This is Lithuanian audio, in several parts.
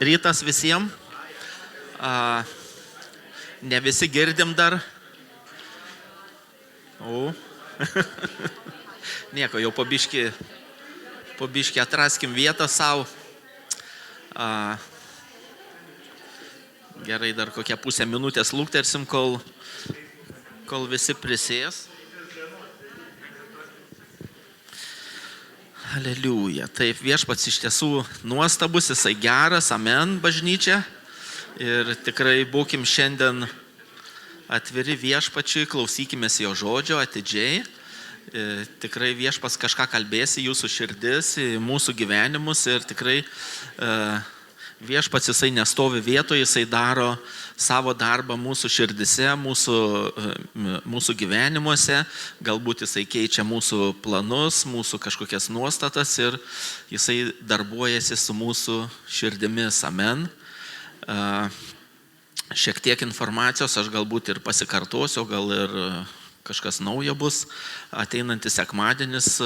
Rytas visiems. Ne visi girdim dar. Nieko, jau po biškį atraskim vietą savo. Gerai, dar kokią pusę minutės luktersim, kol visi prisės. Aleliuja. Taip, viešpats iš tiesų nuostabus, jisai geras, amen, bažnyčia. Ir tikrai būkim šiandien atviri viešpačiui, klausykimės jo žodžio atidžiai. Tikrai viešpats kažką kalbės į jūsų širdis, į mūsų gyvenimus ir tikrai viešpats jisai nestovi vietoje, jisai daro savo darbą mūsų širdise, mūsų gyvenimuose, galbūt jisai keičia mūsų planus, mūsų kažkokias nuostatas ir jisai darbuojasi su mūsų širdimis, amen. Šiek tiek informacijos, aš galbūt ir pasikartosiu, gal ir kažkas naujo bus. Ateinantis sekmadienis,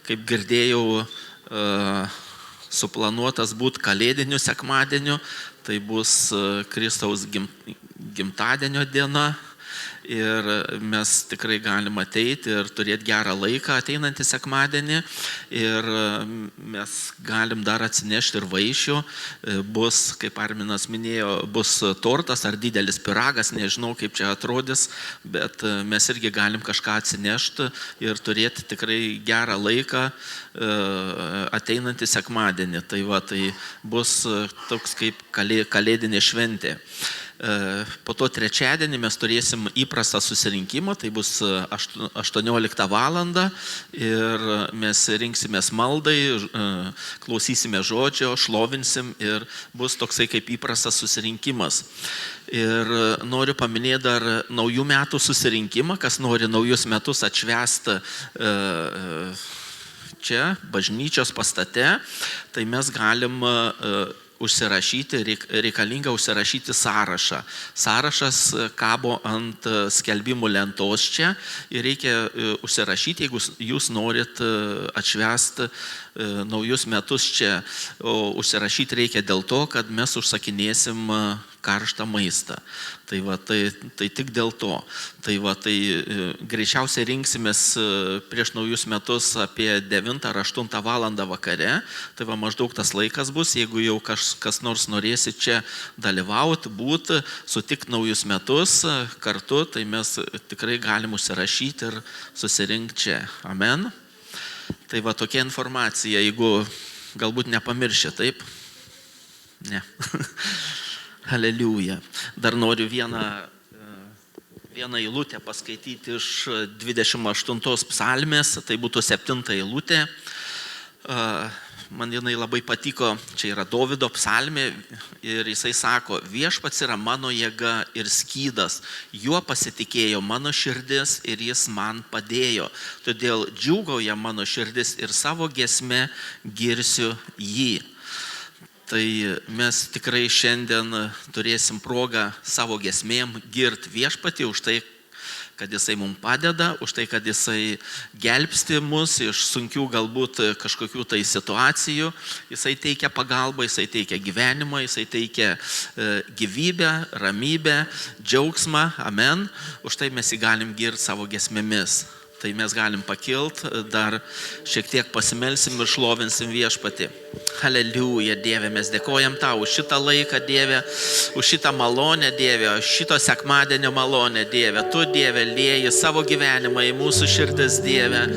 kaip girdėjau, suplanuotas būti kalėdiniu sekmadieniu, tai bus Kristaus gimtadienio diena ir mes tikrai galim ateiti ir turėti gerą laiką ateinantį sekmadienį ir mes galim dar atsinešti ir vaišių. Bus, kaip Arminas minėjo, bus tortas ar didelis pyragas, nežinau kaip čia atrodys, bet mes irgi galim kažką atsinešti ir turėti tikrai gerą laiką ateinantį sekmadienį. Tai bus toks kaip kalėdinė šventė. Po to trečiadienį mes turėsim įprastą susirinkimą, tai bus 18 valandą ir mes rinksimės maldai, klausysime žodžio, šlovinsim ir bus toksai kaip įprastas susirinkimas. Ir noriu paminėti dar naujų metų susirinkimą, kas nori naujus metus atšvęsti čia, bažnyčios pastate, tai mes galim užsirašyti, reikalinga užsirašyti sąrašą. Sąrašas kabo ant skelbimų lentos čia ir reikia užsirašyti, jeigu jūs norit atšvęsti naujus metus čia. O užsirašyti reikia dėl to, kad mes užsakinėsim karštą maistą. Tai tik dėl to. Tai greičiausiai rinksimės prieš naujus metus apie 9 ar 8 valandą vakare. Tai maždaug tas laikas bus, jeigu jau kas nors norėsi čia dalyvauti, būti, sutikti naujus metus kartu, tai mes tikrai galim užsirašyti ir susirinkti čia. Amen. Tai tokia informacija, jeigu galbūt nepamiršė, taip? Ne. Aleliuja. Dar noriu vieną eilutę paskaityti iš 28 psalmės, tai būtų 7 eilutė. Man jinai labai patiko, čia yra Dovydo psalmė ir jisai sako, viešpats yra mano jėga ir skydas, juo pasitikėjo mano širdis ir jis man padėjo. Todėl džiūgauja mano širdis ir savo giesme girsiu jį. Tai mes tikrai šiandien turėsim progą savo giesmėm girt viešpatį už tai, kad jisai mums padeda, už tai, kad jisai gelbsti mus iš sunkių galbūt kažkokių tai situacijų. Jisai teikia pagalbą, jisai teikia gyvenimą, jisai teikia gyvybę, ramybę, džiaugsmą. Amen. Už tai mes jį galim girt savo giesmėmis. Tai mes galim pakilt, dar šiek tiek pasimelsim ir šlovinsim viešpatį. Aleliuja, Dieve, mes dėkojam tau už šitą laiką, Dieve, už šitą malonę, Dieve, šito sekmadienio malonę, Dieve. Tu, Dieve, lieji savo gyvenimą į mūsų širdis, Dieve.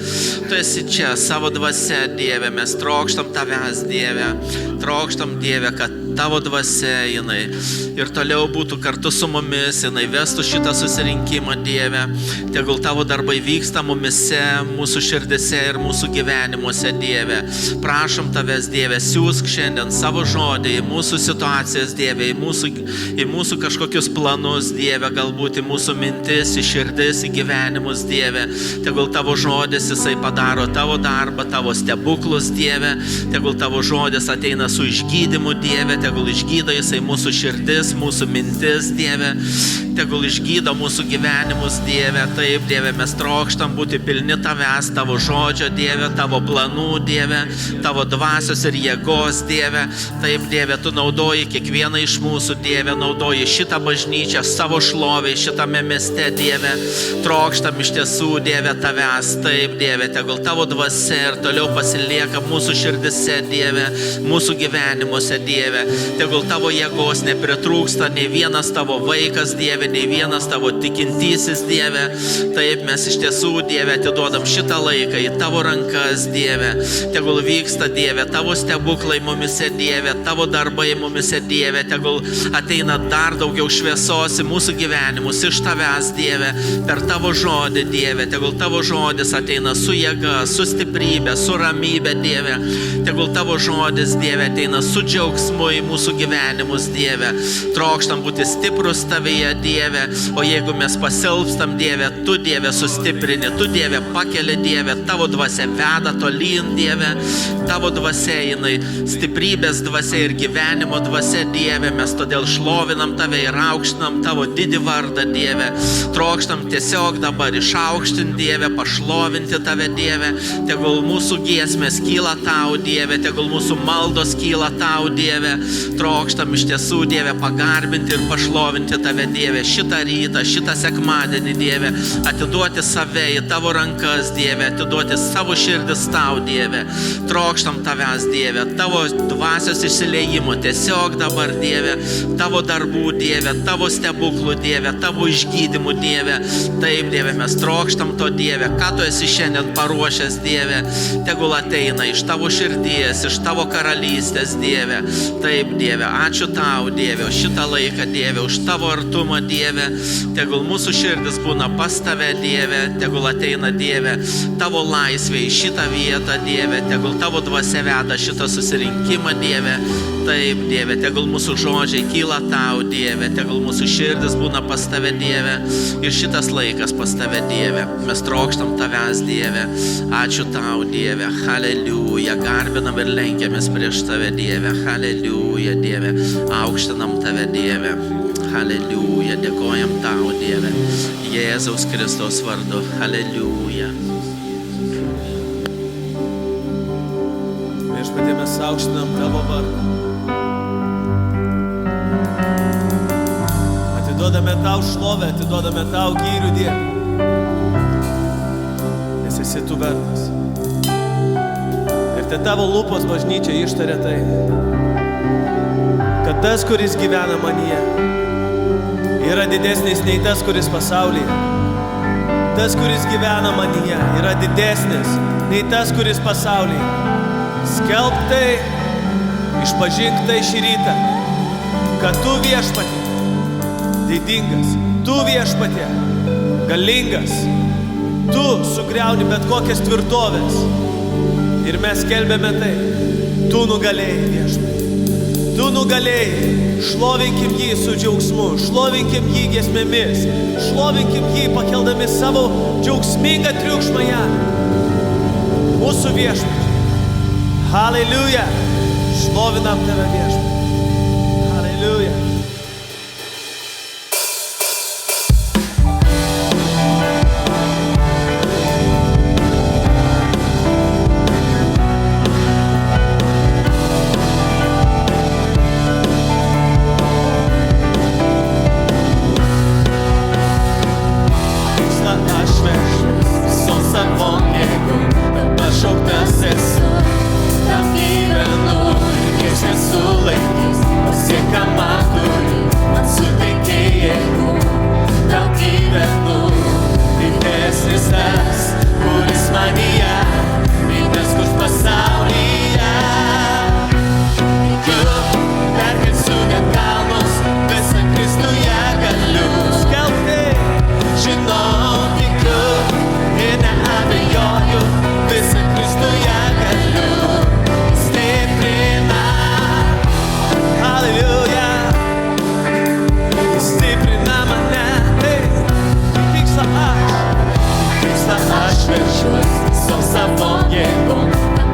Tu esi čia, savo dvasia, Dieve, mes trokštam tavęs, Dieve. Trokštam, Dieve, kad tavo dvasia, jinai ir toliau būtų kartu su mumis, jinai vestų šitą susirinkimą, Dieve. Tegul tavo darbai vyksta mumise, mūsų širdise ir mūsų gyvenimuose, Dieve. Prašom tavęs, Dieve, siūsk šiandien savo žodį į mūsų situacijas, Dieve, į mūsų kažkokius planus, Dieve, galbūt į mūsų mintis, į širdis, į gyvenimus, Dieve. Tegul tavo žodis, jisai padaro tavo darbą, tavo stebuklus, Dieve. Tegul tavo žodis ateina su išgydymu, Dieve. tegul išgydo Jisai mūsų širdis, mūsų mintis, Dieve, tegul išgydo mūsų gyvenimus, Dieve. Taip, Dieve, mes trokštam būti pilni Tavęs, Tavo žodžio, Dieve, Tavo planų, Dieve, Tavo dvasios ir jėgos, Dieve. Taip, Dieve, Tu naudoji kiekvieną iš mūsų, Dieve, naudoji šitą bažnyčią savo šloviai, šitame mieste, Dieve. Trokštam iš tiesų, Dieve, Tavęs. Taip, Dieve, tegul Tavo dvasia ir toliau pasilieka mūsų širdise, Dieve, mūsų gyvenimuose, Dieve. Tegul Tavo jėgos nepritrūksta nei vienas Tavo vaikas, Dieve, nei vienas Tavo tikintysis, Dieve. Taip, mes iš tiesų, Dieve, atiduodam šitą laiką į Tavo rankas, Dieve. Tegul vyksta, Dieve, Tavo stebuklai mumise, Dieve, Tavo darbai mumise, Dieve. Tegul ateina dar daugiau šviesos į mūsų gyvenimus iš Tavęs, Dieve, per Tavo žodį, Dieve. Tegul Tavo žodis ateina su jėga, su stiprybė, su ramybė, Dieve. Tegul Tavo žodis, Dieve, ateina su džiaugsmu į mūsų gyvenimus, Dieve. Trokštam būti stiprus Tavyje, Dieve. O jeigu mes pasilpstam, Dieve, Tu, Dieve, sustiprini, Tu, Dieve, pakeli, Dieve. Tavo dvasia veda tolyn, Dieve. Tavo dvasia, jinai stiprybės dvasia ir gyvenimo dvasia, Dieve. Mes todėl šlovinam Tave ir aukštinam Tavo didį vardą, Dieve. Trokštam tiesiog dabar išaukštinti, Dieve, pašlovinti Tave, Dieve. Tegul mūsų giesmės kyla Tau, Dieve. Tegul mūsų maldos kyla Tau, Dieve. Trokštam iš tiesų, Dieve, pagarbinti ir pašlovinti Tave, Dieve. Šitą rytą, šitą sekmadienį, Dieve. Atiduoti save į Tavo rankas, Dieve. Atiduoti savo širdis Tau, Dieve. Trokštam Tavęs, Dieve. Tavo dvasios išsileimo tiesiog dabar, Dieve. Tavo darbų, Dieve. Tavo stebuklų, Dieve. Tavo išgydymų, Dieve. Taip, Dieve, mes trokštam to, Dieve. Ką Tu esi šiandien paruošęs, Dieve. Tegul ateina iš Tavo širdies, iš Tavo karalystės, Dieve. Taip, Dieve, ačiū Tau, Dieve, už šitą laiką, Dieve, už Tavo artumą, Dieve. Tegul mūsų širdis būna pas Tave, Dieve. Tegul ateina, Dieve, Tavo laisvė į šitą vietą, Dieve. Tegul Tavo dvasia veda šitą susirinkimą, Dieve. Taip, Dieve, tegul mūsų žodžiai kyla Tau, Dieve. Tegul mūsų širdis būna pas Tave, Dieve. Ir šitas laikas pas Tave, Dieve. Mes trokštam Tavęs, Dieve. Ačiū Tau, Dieve. Haleliuja. Garbinam ir lenkiamės prieš Tave, Dieve. Haleliuja, Dieve. Aukštinam Tave, Dieve. Haleliuja. Dėkojam Tau, Dieve. Jėzaus Kristaus vardu. Haleliuja. Viešpatie, mes aukštinam Tavo vardą. Atiduodame Tau šlovę, atiduodame Tau gyrių, Dieve. Nes esi Tu vertas. Ir te Tavo lūpos bažnyčia ištarė tai, kad tas, kuris gyvena manyje, yra didesnis nei tas, kuris pasaulyje. Tas, kuris gyvena manyje, yra didesnis nei tas, kuris pasaulyje. Skelbk tai, išpažink tai šį rytą, kad Tu, Viešpatie, didingas, Tu, Viešpatie, galingas, Tu sugriauni bet kokias tvirtovės. Ir mes skelbėme tai, Tu nugalėjai, Viešpatie. Tu nugalėjai. Šlovinkim jį su džiaugsmu, šlovinkim jį giesmėmis, šlovinkim jį pakeldami savo džiaugsmingą triukšmą jam. Mūsų Viešpatie. Haleliuja. Šlovinam Tave, Viešpatie. Haleliuja.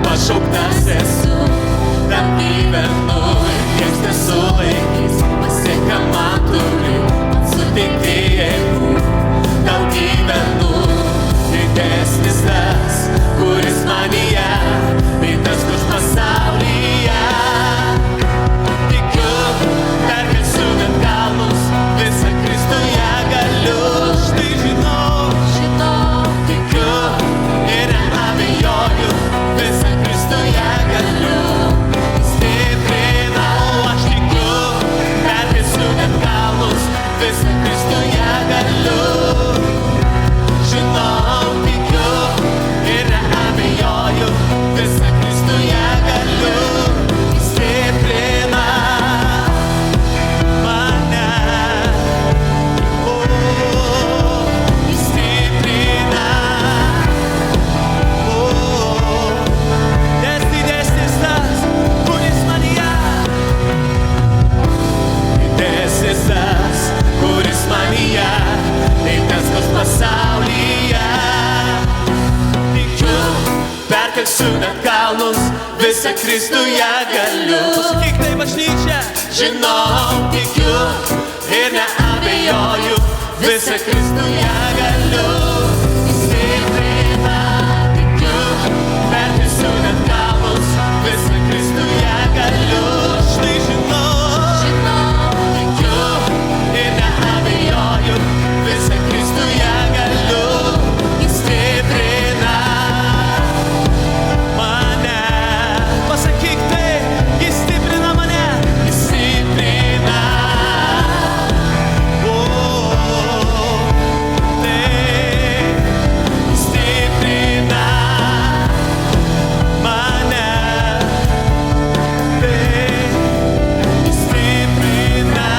Pašauktas esu, tam gyvenu. Niekas nesulaikys, pasiekia man turi, man suteikti jėgų, tau gyvenu. Didesnis tas, kuris manyje, nei tas, kuris pasaulyje. Tikiu, perkelsiu net kalnus, visą Kristuje galiu. Štai žinau, tikiu ir neabejoju, visą Kristuje galiu. Stiprina, o aš tikiu, perkelsiu net kalnus, visą Kristuje galiu. Žinau, tikiu ir neabejoju, visą Kristuje galiu. Stiprina mane, stiprina, nes didesnis tas, kuris manyje. Didesnis tas, kuris manyje, nei tas, kas pasaulyje. Tikiu, perkelsiu net kalnus, visą Kristuje galiu. Pasakyk tai bažnyčia. Žinau, tikiu ir neabejoju, visą Kristuje galiu. Stiprina, tikiu, perkelsiu net kalnus, visą Kristuje galiu. Štai žinau, tikiu ir neabejoju, visą Kristuje galiu. Stiprina mane. Pasakyk tai, jis stiprina mane. Jis stiprina. Taip, jis stiprina mane. Taip, jis stiprina.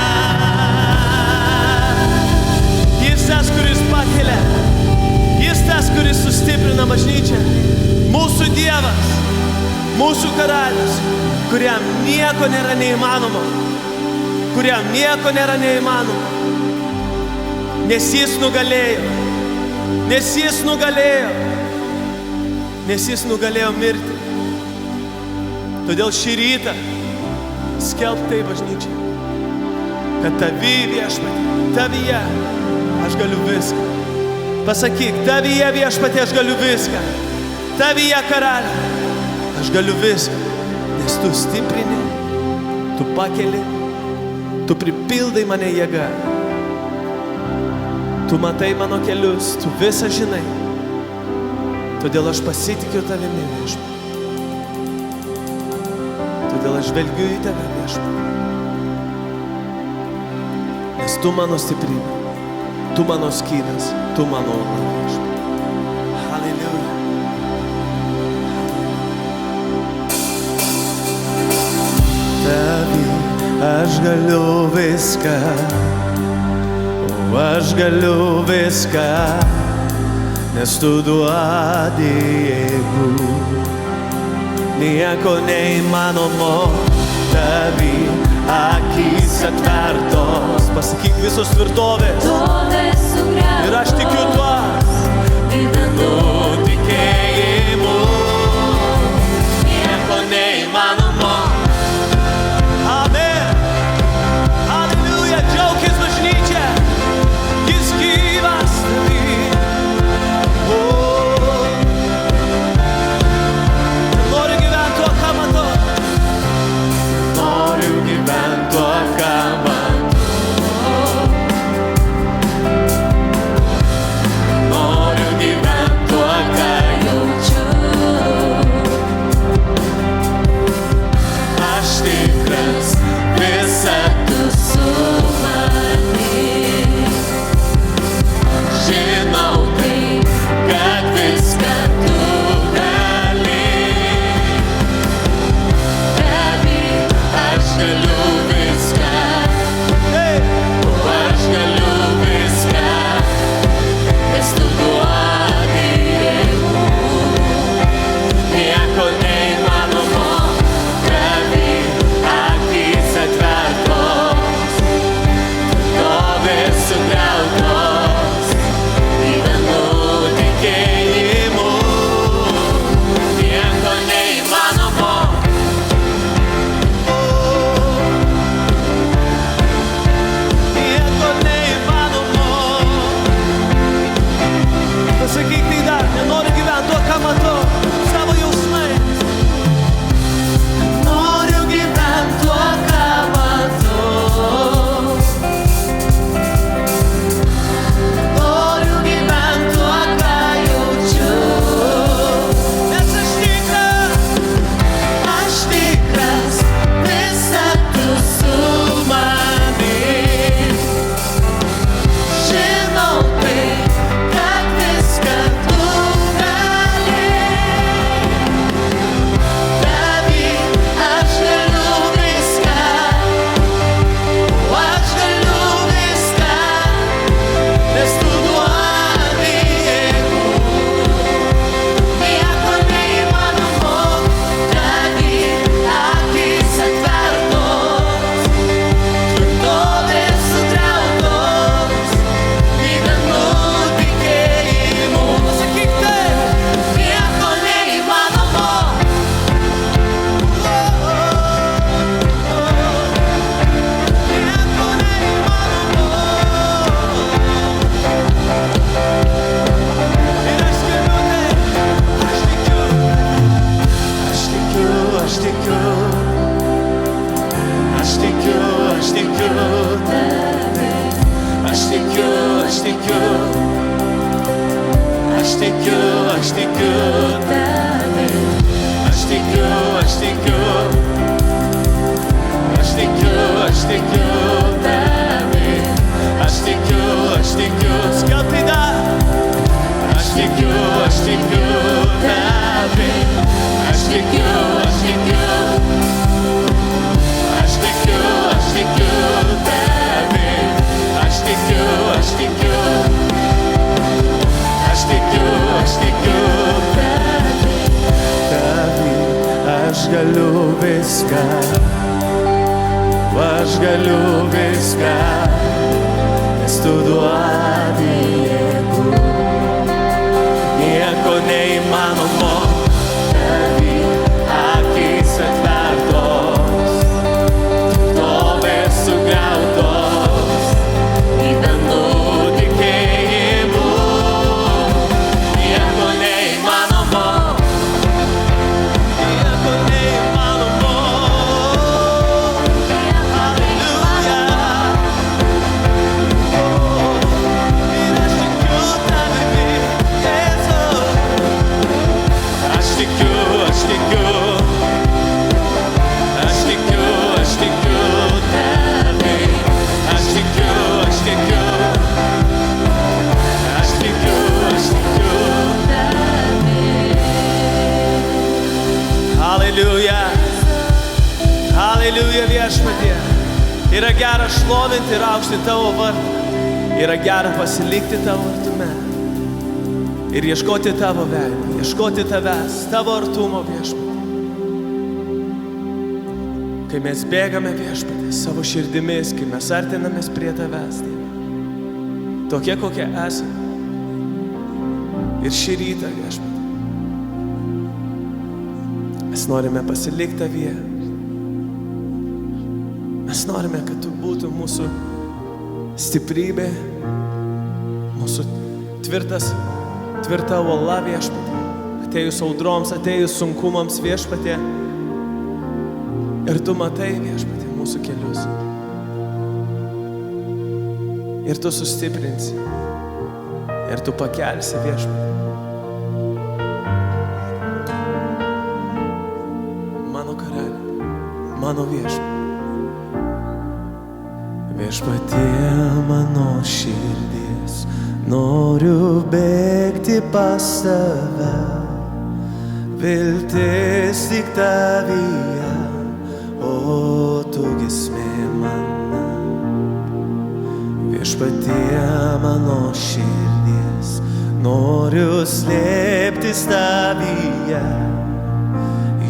Jis tas, kuris pakelia. Jis tas, kuris sustiprina bažnyčią. Mūsų Dievas, mūsų karalius, kuriam nieko nėra neįmanoma. Kuriam nieko nėra neįmanoma. Nes jis nugalėjo. Nes jis nugalėjo. Nes jis nugalėjo mirti. Todėl šį rytą skelb tai bažnyčiai, kad tavy viešpatie, tavyje aš galiu viską. Pasakyk, tavyje viešpatie aš galiu viską. Tavyje karaliau, aš galiu viską. Nes tu stiprini, tu pakeli, tu pripildai mane jėga. Tu matai mano kelius, tu visą žinai. Todėl aš pasitikiu tavimi, viešpatie. Todėl aš žvelgiu į tave, viešpatie. Nes tu mano stiprybė. Tu mano skydas, tu mano uola, viešpatie. Halleluja. Tavy aš galiu viską, o aš galiu viską, nes tu duodi jėgų. Nieko neįmanomo, tavy akys atvertos. Pasakyk visos tvirtovės. Ir aš tikiu tuo. Gyvenu tikėjimu. Nieko neįmanomo. Amen. Halleluja. Džiaukis bažnyčia. Jis gyvas tavy. Noriu gyventi tuo, ką matau. Noriu gyventi tuo, ką matau. Noriu gyventi tuo, ką jaučiu. Aš tikras, visa tu su manim. Žinau tai, kad viską tu gali. Tavy aš galiu viską. Aš galiu viską. Nes tu duodi jėgų. Nieko neįmanomo. Tavy akys atvertos. Stovės sugriautos. Gyvenu tikėjimu. Nieko neįmanomo. galiu viską, aš galiu viską, nes tu duodi jėgų. Nieko neįmanomo, tavi akys atvertos, tobės sugriautos, į dangų tikėjimu. Nieko neįmanomo, nieko neįmanomo. Halleluja. Ir aš tikiu tavimi, Jėzau. Aš tikiu, aš tikiu. Aš tikiu, aš tikiu tavimi. Aš tikiu, aš tikiu. Aš tikiu, aš tikiu tavimi. Halleluja. Halleluja viešpatie. Yra gera šlovinti ir aukštinti tavo vardą. Yra gera pasilikti tavo artume. Ir ieškoti tavo veido, ieškoti tavęs, tavo artumo viešpatie. Kai mes bėgame viešpatie savo širdimis, kai mes artinamės prie tavęs, Dieve. Tokie, kokie esame. Ir šį rytą viešpatie. Mes norime pasilikti tavyje. Mes norime, kad tu būtum mūsų stiprybė, mūsų tvirta uola viešpatie. Atėjus audroms, atėjus sunkumams viešpatie. Ir tu matai viešpatie mūsų kelius. Ir tu sustiprinsi. Ir tu pakelsi viešpatie. Mano karalių, mano viešpatie. Viešpatie mano širdis, noriu bėgti pas tave, viltis tik tavyje, o tu giesmė mano. Viešpatie mano širdis, noriu slėptis tavyje,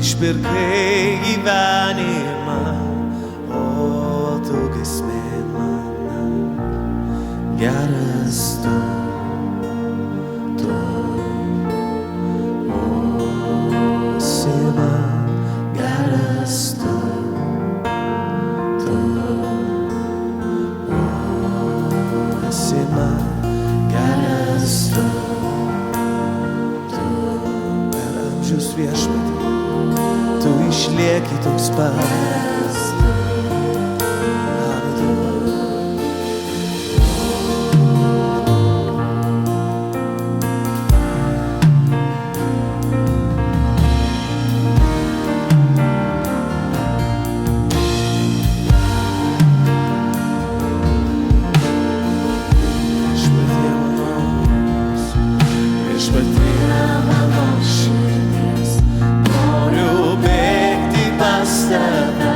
išpirkai gyvenimą, o tu giesmė. Geras tu, esi man, geras tu, esi man, geras tu, per amžius viešpatie, tu išlieki toks pat. Noriu bėgti pas tave,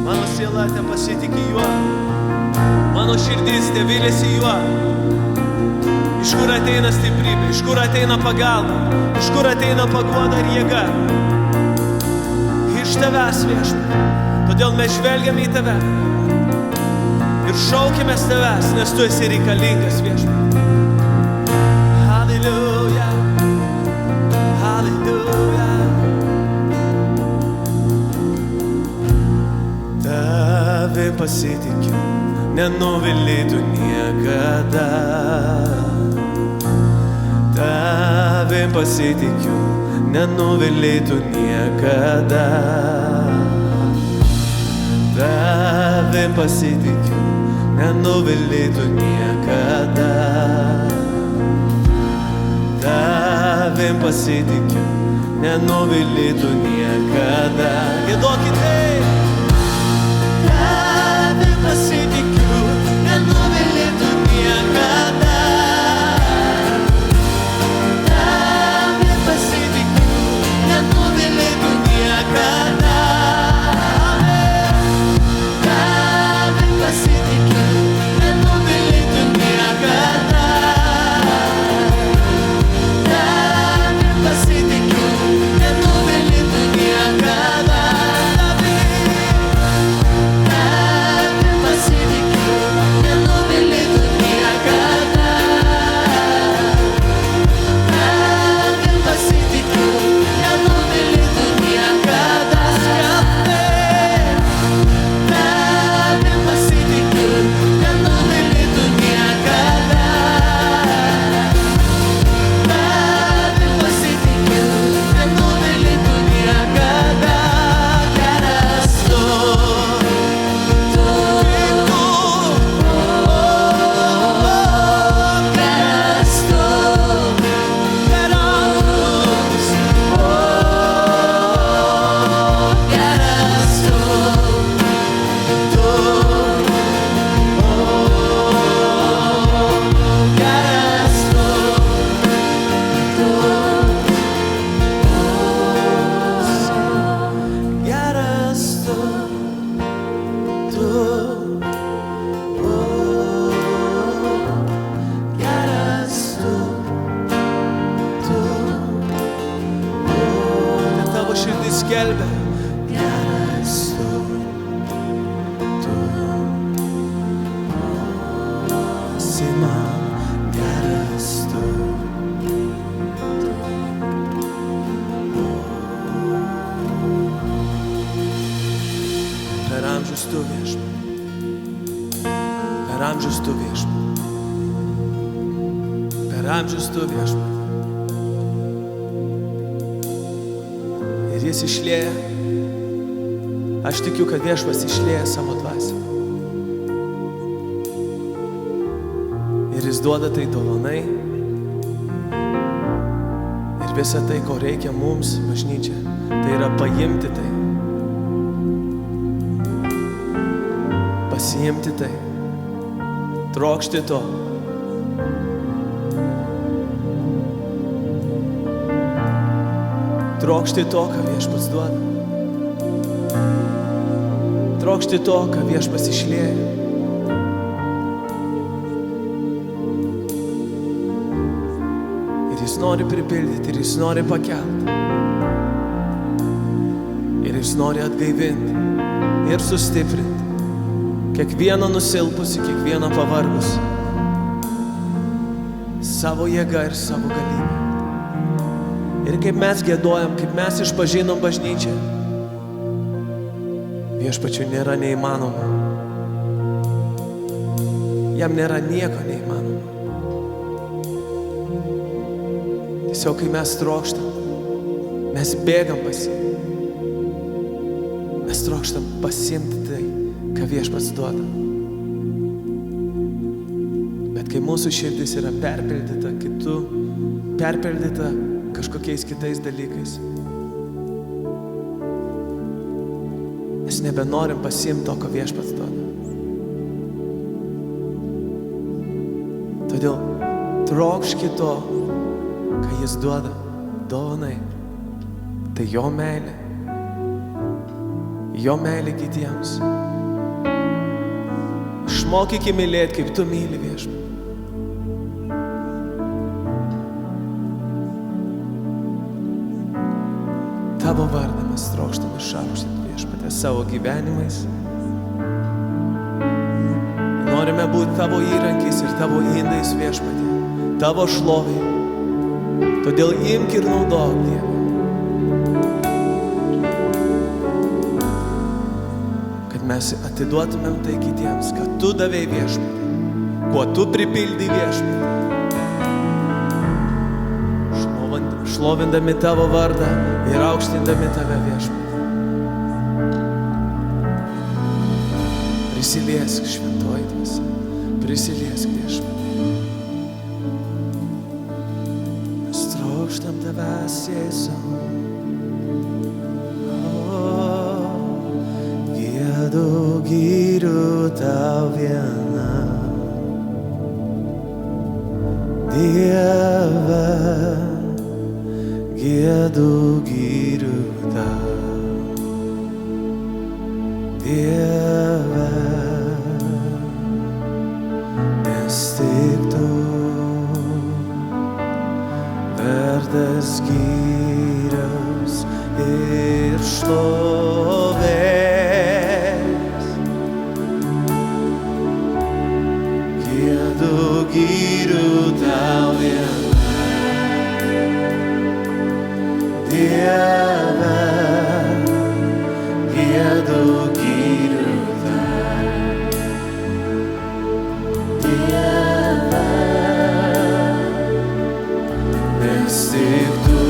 Mano siela te pasitikė juo. Mano širdis te vylėsi juo. Iš kur ateina stiprybė, iš kur ateina pagalba, iš kur ateina paguoda ir jėga. Iš tavęs, Viešpatie. Todėl mes žvelgiame į tave ir šaukimės tavęs, nes tu esi reikalingas, Viešpatie. Halleluja, halleluja. Tavim pasitikiu, nenuvilėtų niekada. Tavim pasitikiu, nenuvilėtų niekada. Tavim pasitikiu, nenuvilėtų niekada. Tavim pasitikiu, nenuvilėtų niekada. Giedokite. Tavim pasitikiu, nenuvilėtų niekada. Tavim pasitikiu, nenuvilėtų niekada. Tavim pasitikiu, nenuvilėtų niekada. Tavim pasitikiu, nenuvilėtų niekada. Tavim pasitikiu, nenuvilėtų niekada. Tavim pasitikiu, nenuvilėtų niekada. Tavim pasitikiu, nenuvilėtų niekada. Tavim pasitikiu, nenuvilėtų niekada. Geras tu, geras tu, geras tu, tavo širdis skelbia. Geras tu, esi man geras tu. Per amžius tu, Viešpatie. Per amžius tu, Viešpatie. Per amžius tu, Viešpatie. Ir jis išlieja. Aš tikiu, kad Viešpats išlieja savo dvasią. Ir jis duoda tai dovanai. Ir visa tai, ko reikia mums, bažnyčia, tai yra paimti tai. Pasiimti tai. Trokšti to. Trokšti to, ką Viešpats duoda. Trokšti to, ką Viešpats išlieja. Ir jis nori pripildyti, ir jis nori pakelti. Ir jis nori atgaivinti ir sustiprinti. Kiekvieną nusilpusį, kiekvieną pavargusį. Savo jėga ir savo galybę. Ir kaip mes giedojam, kaip mes išpažinom bažnyčią, Viešpačiui nėra neįmanoma. Jam nėra nieko neįmanoma. Tiesiog, kai mes trokštam, mes bėgam pas jį. Mes trokštam pasiimti tai, ką Viešpats duoda. Bet kai mūsų širdis yra perpildyta kitų, perpildyta kažkokiais kitais dalykais, mes nebenorim pasiimti to, ko Viešpats duoda. Todėl trokški to, ką jis duoda dovanai. Tai jo meilė, jo meilė kitiems. Išmokyk mylėti, kaip tu myli viešpatį. Tavo vardą mes trokštame išaukštinti viešpatį savo gyvenimais. Norime būti tavo įrankiais ir tavo indais viešpatį, tavo šlovai. Todėl imk ir naudok, Dieve. Kad mes atiduotumėm tai kitiems, kad tu davei viešpatį, kuo tu pripildai viešpatį. Šlovindami tavo vardą ir aukštindami tave viešpatį. Prisiliesk, šventoji dvasia, prisiliesk viešpatį. Mes trokštam tavęs, Jėzau. Giedu, gyriu tau vienam. Dieve, giedu, gyriu tau, Dieve, nes tik tu vertas gyriaus ir šlovės. Giedu, gyriu tau vienam. Dieve, giedu, gyriu tau, Dieve, nes tik tu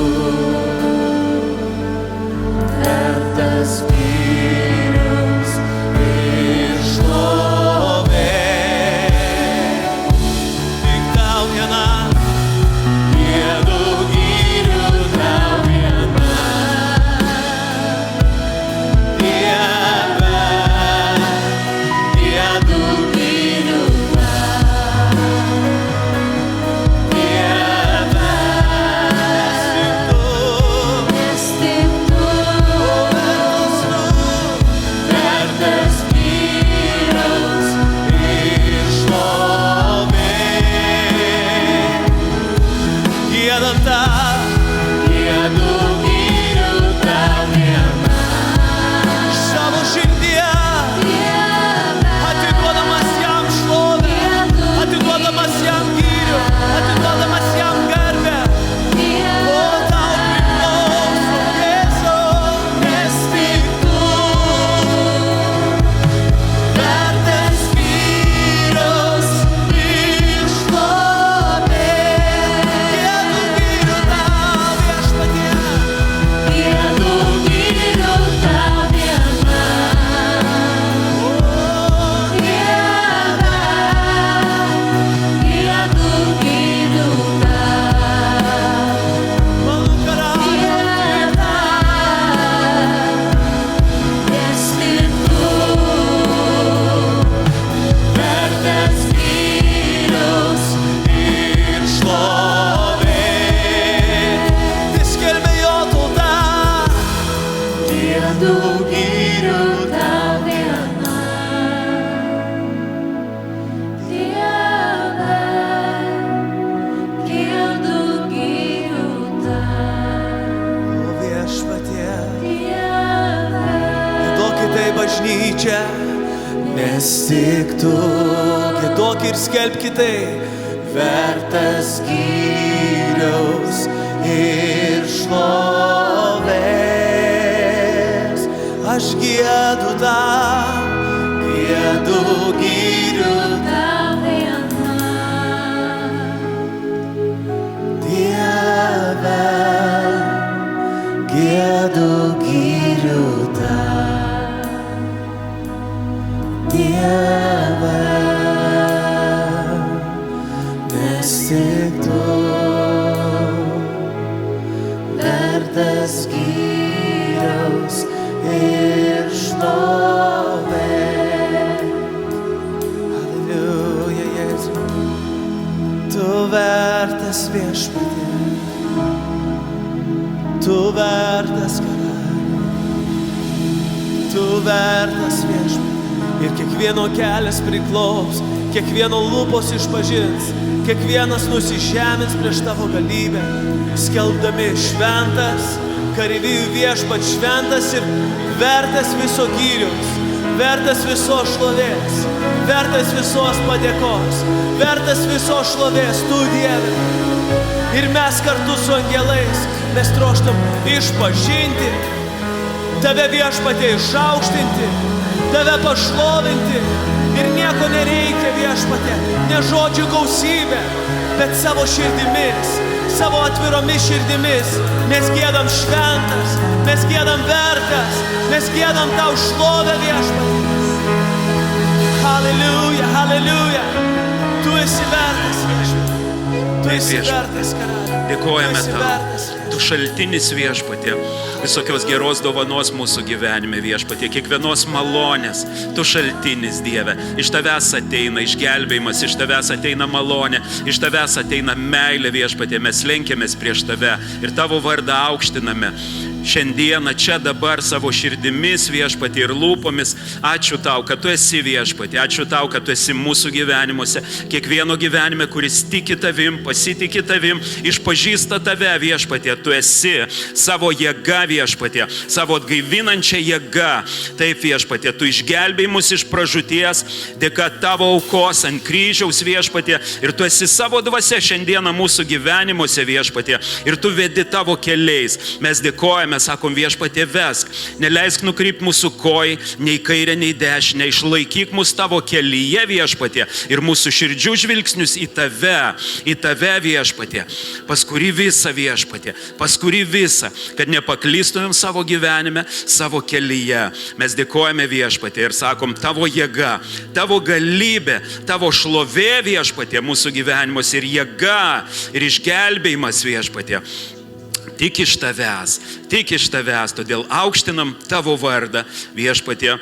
vertas gyriaus ir šlovės. Tik tau vienam, giedu, gyriu tau. Bažnyčia, nes tik tu giedok ir skelbki tai, vertas gyriaus ir šlovės. Aš giedu tau, giedu, gyriu tau vienam. Dieve, giedu, gyriu tau. Dieve, nes tik tu vertas gyriaus ir šlovės. Halleluja, Jėzau, tu vertas viešpatie, tu vertas karalius, tu vertas viešpatie. Ir kiekvieno kelias priklops, kiekvieno lūpos išpažins, kiekvienas nusižemins prieš tavo galybę, skelbdami šventas, kareivijų viešpat šventas ir vertas viso gyriaus, vertas visos šlovės, vertas visos padėkos, vertas visos šlovės, tu Dieve. Ir mes kartu su angelais, mes troštam išpažinti, tave viešpatie išaukštinti, tave pašlovinti. Ir nieko nereikia viešpatie, ne žodžių gausybė, bet savo širdimis, savo atviromis širdimis. Mes giedam šventas, mes giedam vertas, mes giedam tau šlovę viešpatie. Halleluja, halleluja. Tu esi vertas viešpatie. Tu esi vertas, karalius. Dėkojame tau. Tu šaltinis viešpatie, visokios geros dovanos mūsų gyvenime viešpatie, kiekvienos malonės. Tu šaltinis, Dieve. Iš tavęs ateina išgelbėjimas, iš tavęs ateina malonė, iš tavęs ateina meilė viešpatie. Mes lenkiamės prieš tave ir tavo vardą aukštiname. Šiandieną, čia dabar savo širdimis viešpatie ir lūpomis. Ačiū tau, kad tu esi viešpatie. Ačiū tau, kad tu esi mūsų gyvenimuose. Kiekvieno gyvenime, kuris tiki tavim, pasitiki tavim, išpažįsta tave viešpatie. Tu esi savo jėga viešpatie, savo atgaivinančią jėgą. Taip viešpatie, tu išgelbėjai mus iš pražūties, dėka tavo aukos ant kryžiaus viešpatie. Ir tu esi savo dvasia šiandieną mūsų gyvenimuose viešpatie. Ir tu vedi tavo keliais. Mes dėkojame, sakom viešpatie, vesk, neleisk nukrypti mūsų kojai, nei kairę, nei dešinę, išlaikyk mus tavo kelyje viešpatie ir mūsų širdžių žvilgsnius į tave viešpatie, pas kurį visą viešpatie, pas kurį visą, kad nepaklystumėm savo gyvenime, savo kelyje. Mes dėkojame viešpatie ir sakom, tavo jėga, tavo galybė, tavo šlovė viešpatie mūsų gyvenimuose ir jėga ir išgelbėjimas viešpatie. Tik iš tavęs, todėl aukštinam tavo vardą viešpatie.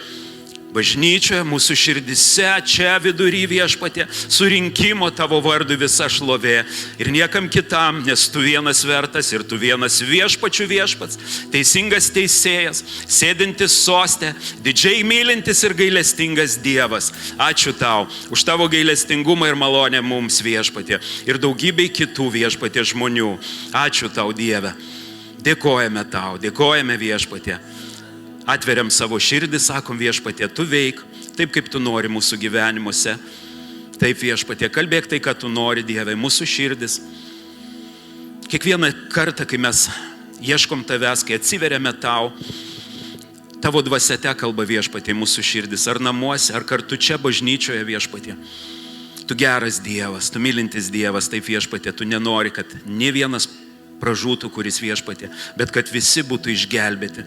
Bažnyčioje, mūsų širdise, čia vidury viešpatie, surinkimo tavo vardui visa šlovė ir niekam kitam, nes tu vienas vertas ir tu vienas viešpačių viešpats, teisingas teisėjas, sėdintis soste, didžiai mylintis ir gailestingas Dievas. Ačiū tau už tavo gailestingumą ir malonę mums viešpatie ir daugybei kitų viešpatie žmonių. Ačiū tau Dieve. Dėkojame tau, dėkojame viešpatie. Atveriam savo širdį, sakom viešpatie, tu veik, taip kaip tu nori mūsų gyvenimuose. Taip viešpatie, kalbėk tai, ką tu nori, Dieve, mūsų širdis. Kiekvieną kartą, kai mes ieškom tavęs, kai atsiveriame tau, tavo dvasia te kalba viešpatie mūsų širdis, ar namuose, ar kartu čia bažnyčioje viešpatie. Tu geras Dievas, tu mylintis Dievas, taip viešpatie, tu nenori, kad ne vienas pražūtų, kuris viešpatie, bet kad visi būtų išgelbėti.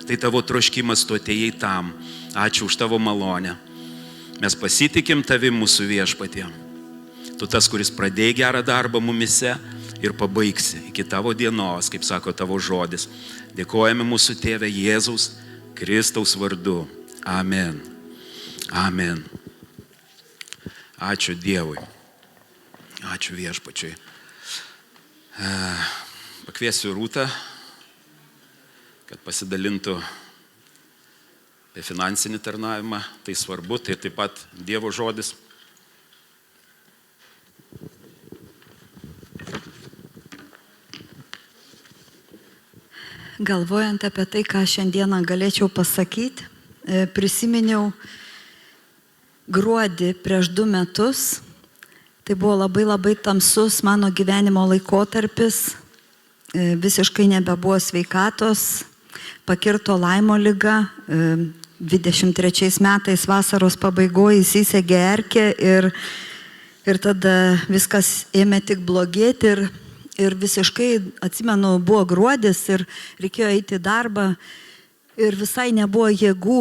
Tai tavo troškimas tu atėjai tam. Ačiū už tavo malonę. Mes pasitikim tavim mūsų viešpatie. Tu tas, kuris pradėjai gerą darbą mumise ir pabaigsi iki tavo dienos, kaip sako tavo žodis. Dėkojame mūsų tėve Jėzaus Kristaus vardu. Amen. Amen. Ačiū Dievui. Ačiū viešpačiui. Pakviesiu Rūtą, kad pasidalintų apie finansinį tarnavimą. Tai svarbu, tai taip pat Dievo žodis. Galvojant apie tai, ką šiandieną galėčiau pasakyti, prisiminiau gruodį prieš 2 metus. Tai buvo labai tamsus mano gyvenimo laikotarpis. Visiškai nebebuvo sveikatos, pakirto Laimo liga. 23 metais vasaros pabaigoje įsisegė erkė ir tada viskas ėmė tik blogėti ir visiškai, atsimenu, buvo gruodis ir reikėjo eiti į darbą ir visai nebuvo jėgų,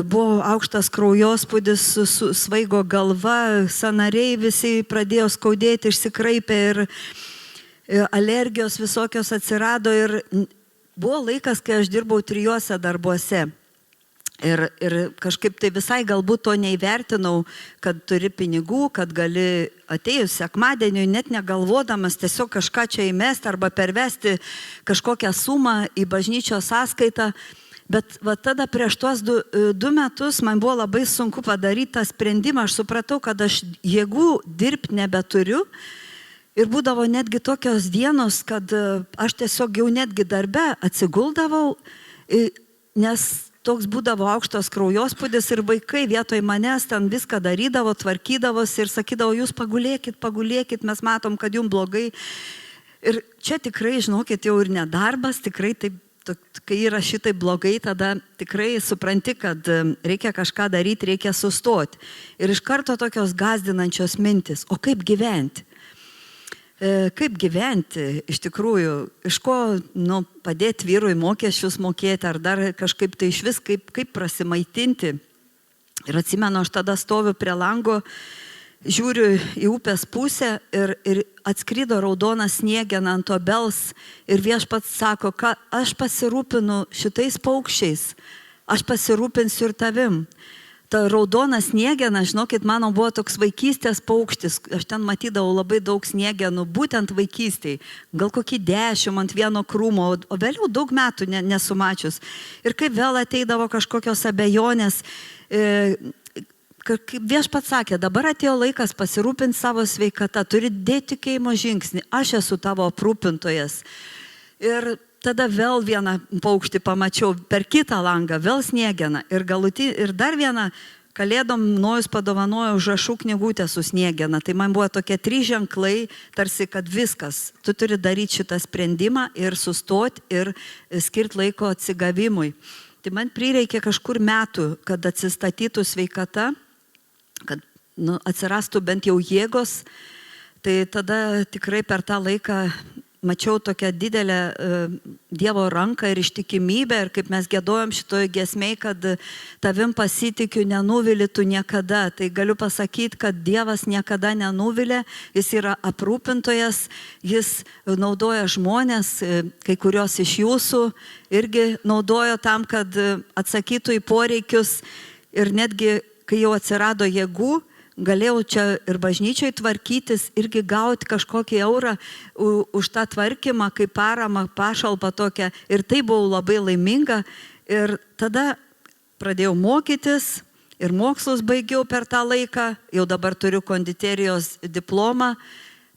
buvo aukštas kraujospūdis, svaigo galva, sąnariai visi pradėjo skaudėti, išsikraipė ir alergijos visokios atsirado ir buvo laikas, kai aš dirbau 3 darbuose. Ir kažkaip tai visai galbūt to neįvertinau, kad turi pinigų, kad gali atėjus sekmadieniui, net negalvodamas tiesiog kažką čia įmesti arba pervesti kažkokią sumą į bažnyčios sąskaitą. Bet va tada prieš tuos 2 metus man buvo labai sunku padaryti tą sprendimą. Aš supratau, kad aš jėgų dirbti nebeturiu. Ir būdavo netgi tokios dienos, kad aš tiesiog jau netgi darbe atsiguldavau, nes toks būdavo aukštas kraujospūdis ir vaikai vietoj manęs ten viską darydavo, tvarkydavosi ir sakydavo, jūs pagulėkit, mes matom, kad jums blogai. Ir čia tikrai, žinokit, jau ir nedarbas, tikrai taip, kai yra šitai blogai, tada tikrai supranti, kad reikia kažką daryti, reikia sustoti. Ir iš karto tokios gąsdinančios mintis, o kaip gyventi? Kaip gyventi, iš tikrųjų, iš ko padėti vyrui mokesčius mokėti, ar dar kažkaip tai iš vis, kaip prasimaitinti. Ir atsimenu, aš tada stoviu prie lango, žiūriu į upės pusę ir atskrido raudona sniegena ant obels ir Viešpats sako, kad aš pasirūpinu šitais paukščiais, aš pasirūpinsiu ir tavim. Ta raudona sniegena, žinokit, mano buvo toks vaikystės paukštis, aš ten matydavau labai daug sniegenų, būtent vaikystėj, gal kokį 10 ant vieno krūmo, o vėliau daug metų nesumačius. Ir kaip vėl ateidavo kažkokios abejonės, kaip Viešpats sakė, dabar atėjo laikas pasirūpinti savo sveikatą, turi dėti tikėjimo žingsnį, aš esu tavo aprūpintojas. Ir tada vėl vieną paukštį pamačiau per kitą langą, vėl sniegena. Ir dar vieną Kalėdom Nojus padovanojo užrašų knygutę su sniegena. Tai man buvo tokie 3 ženklai, tarsi, kad viskas. Tu turi daryti šitą sprendimą ir sustoti ir skirti laiko atsigavimui. Tai man prireikė kažkur metų, kad atsistatytų sveikata, kad atsirastų bent jau jėgos. Tai tada tikrai per tą laiką mačiau tokią didelę Dievo ranką ir ištikimybę ir kaip mes giedojom šitoj giesmėj, kad tavim pasitikiu, nenuvili tu niekada. Tai galiu pasakyti, kad Dievas niekada nenuvilė, jis yra aprūpintojas, jis naudoja žmonės, kai kurios iš jūsų irgi naudojo tam, kad atsakytų į poreikius ir netgi, kai jau atsirado jėgų, galėjau čia ir bažnyčiai tvarkytis, irgi gauti kažkokį eurą už tą tvarkymą, kaip paramą, pašalpą tokią. Ir tai buvau labai laiminga. Ir tada pradėjau mokytis ir mokslus baigiau per tą laiką. Jau dabar turiu konditerijos diplomą.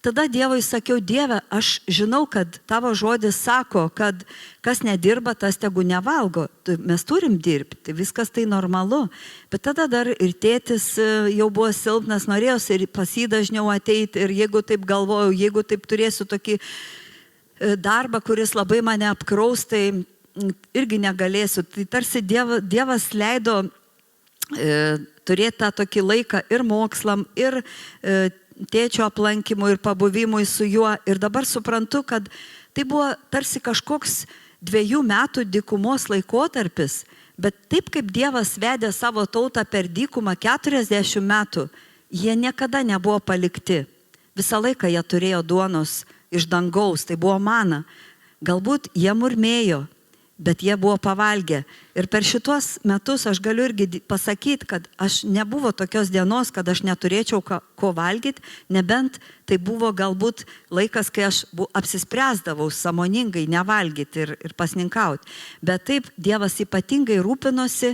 Tada Dievui sakiau, Dieve, aš žinau, kad tavo žodis sako, kad kas nedirba, tas tegu nevalgo. Mes turim dirbti, viskas tai normalu. Bet tada dar ir tėtis jau buvo silpnas, norėjosi ir pas jį dažniau ateiti. Ir jeigu taip galvojau, jeigu taip turėsiu tokį darbą, kuris labai mane apkraus, tai irgi negalėsiu. Tai tarsi Dievas leido turėti tą tokį laiką ir mokslam, ir tėčio aplankymui ir pabuvimui su juo. Ir dabar suprantu, kad tai buvo tarsi kažkoks 2 metų dykumos laikotarpis, bet taip kaip Dievas vedė savo tautą per dykumą 40 metų, jie niekada nebuvo palikti. Visą laiką jie turėjo duonos iš dangaus, tai buvo mana. Galbūt jie murmėjo, bet jie buvo pavalgę. Ir per šitos metus aš galiu irgi pasakyti, kad aš nebuvo tokios dienos, kad aš neturėčiau ko valgyti, nebent tai buvo galbūt laikas, kai aš apsispręsdavau sąmoningai nevalgyti ir pasninkauti. Bet taip Dievas ypatingai rūpinosi,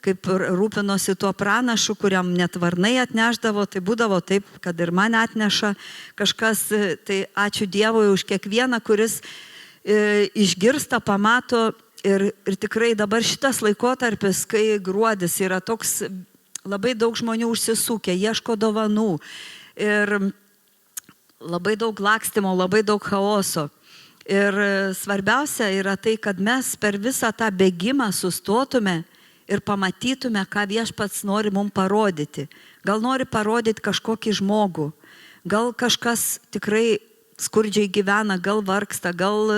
kaip rūpinosi tuo pranašu, kuriam net varnai atneždavo, tai būdavo taip, kad ir man atneša kažkas. Tai ačiū Dievui už kiekvieną, kuris išgirsta, pamato. Ir tikrai dabar šitas laikotarpis, kai gruodis yra toks, labai daug žmonių užsisukę, ieško dovanų ir labai daug lakstymo, labai daug chaoso. Ir svarbiausia yra tai, kad mes per visą tą bėgimą sustotume ir pamatytume, ką Viešpats nori mums parodyti. Gal nori parodyti kažkokį žmogų, gal kažkas tikrai skurdžiai gyvena, gal vargsta, gal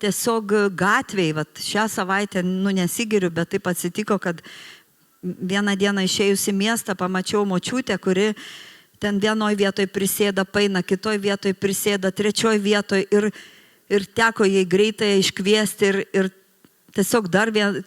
tiesiog gatvėj, šią savaitę, nesigiriu, bet taip atsitiko, kad vieną dieną išėjus į miestą pamačiau močiutę, kuri ten vienoj vietoj prisėda, paina, kitoj vietoj prisėda, trečioj vietoj ir teko jai greitai iškviesti ir tiesiog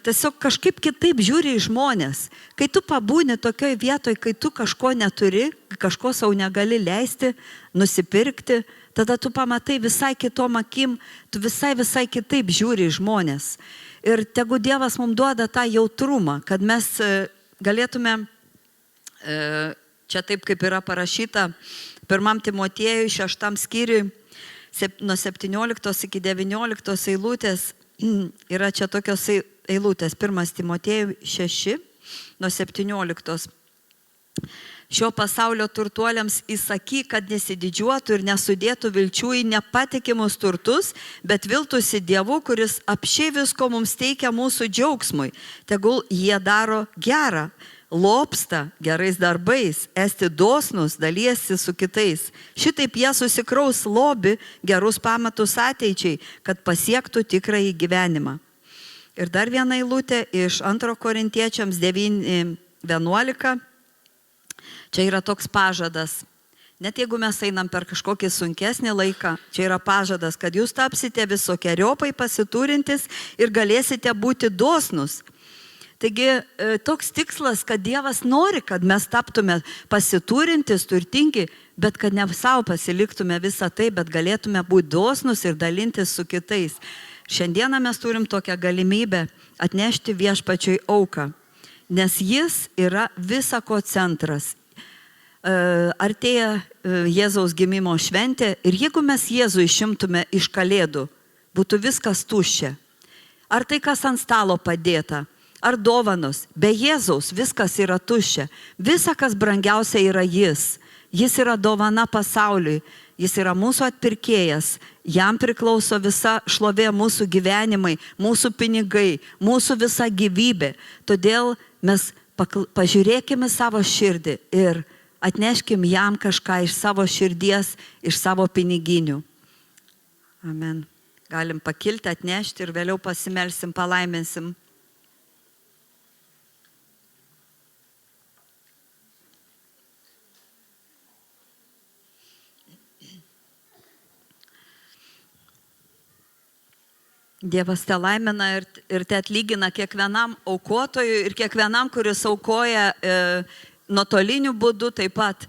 tiesiog kažkaip kitaip žiūri į žmonės. Kai tu pabūni tokioj vietoj, kai tu kažko neturi, kažko savo negali leisti, nusipirkti, tada tu pamatai visai kitom akim, tu visai kitaip žiūri į žmonės. Ir tegu Dievas mums duoda tą jautrumą, kad mes galėtume, čia taip kaip yra parašyta, 1 Timotiejui 6 skyriui, nuo 17 iki 19 eilutės, yra čia tokios eilutės, 1 Timotiejui 6, nuo 17. Šio pasaulio turtuoliams įsakyk, kad nesididžiuotų ir nesudėtų vilčių į nepatikimus turtus, bet viltųsi Dievu, kuris apšiai visko mums teikia mūsų džiaugsmui. Tegul jie daro gerą, lobsta gerais darbais, esti dosnus, dalyjasi su kitais. Šitaip jie susikraus lobį, gerus pamatus ateičiai, kad pasiektų tikrąjį gyvenimą. Ir dar viena eilutė iš 2 Korintiečiams 9:11. Čia yra toks pažadas. Net jeigu mes einam per kažkokį sunkesnį laiką, čia yra pažadas, kad jūs tapsite visokiojopai pasiturintis ir galėsite būti dosnus. Taigi toks tikslas, kad Dievas nori, kad mes taptume pasiturintis, turtingi, bet kad ne savo pasiliktume visą tai, bet galėtume būti dosnus ir dalintis su kitais. Šiandieną mes turim tokią galimybę atnešti Viešpačiui auką, nes jis yra visako centras. Artėja Jėzaus gimimo šventė ir jeigu mes Jėzų išimtume iš kalėdų, būtų viskas tuščia. Ar tai, kas ant stalo padėta, ar dovanos, be Jėzaus viskas yra tuščia. Visa, kas brangiausia, yra jis. Jis yra dovana pasauliui, jis yra mūsų atpirkėjas, jam priklauso visa šlovė, mūsų gyvenimai, mūsų pinigai, mūsų visa gyvybė. Todėl mes pažiūrėkime savo širdį ir atneškim jam kažką iš savo širdies, iš savo piniginių. Amen. Galim pakilti, atnešti ir vėliau pasimelsim, palaiminsim. Dievas te laimina ir te atlygina kiekvienam aukotojui ir kiekvienam, kuris aukoja nuotoliniu būdu taip pat.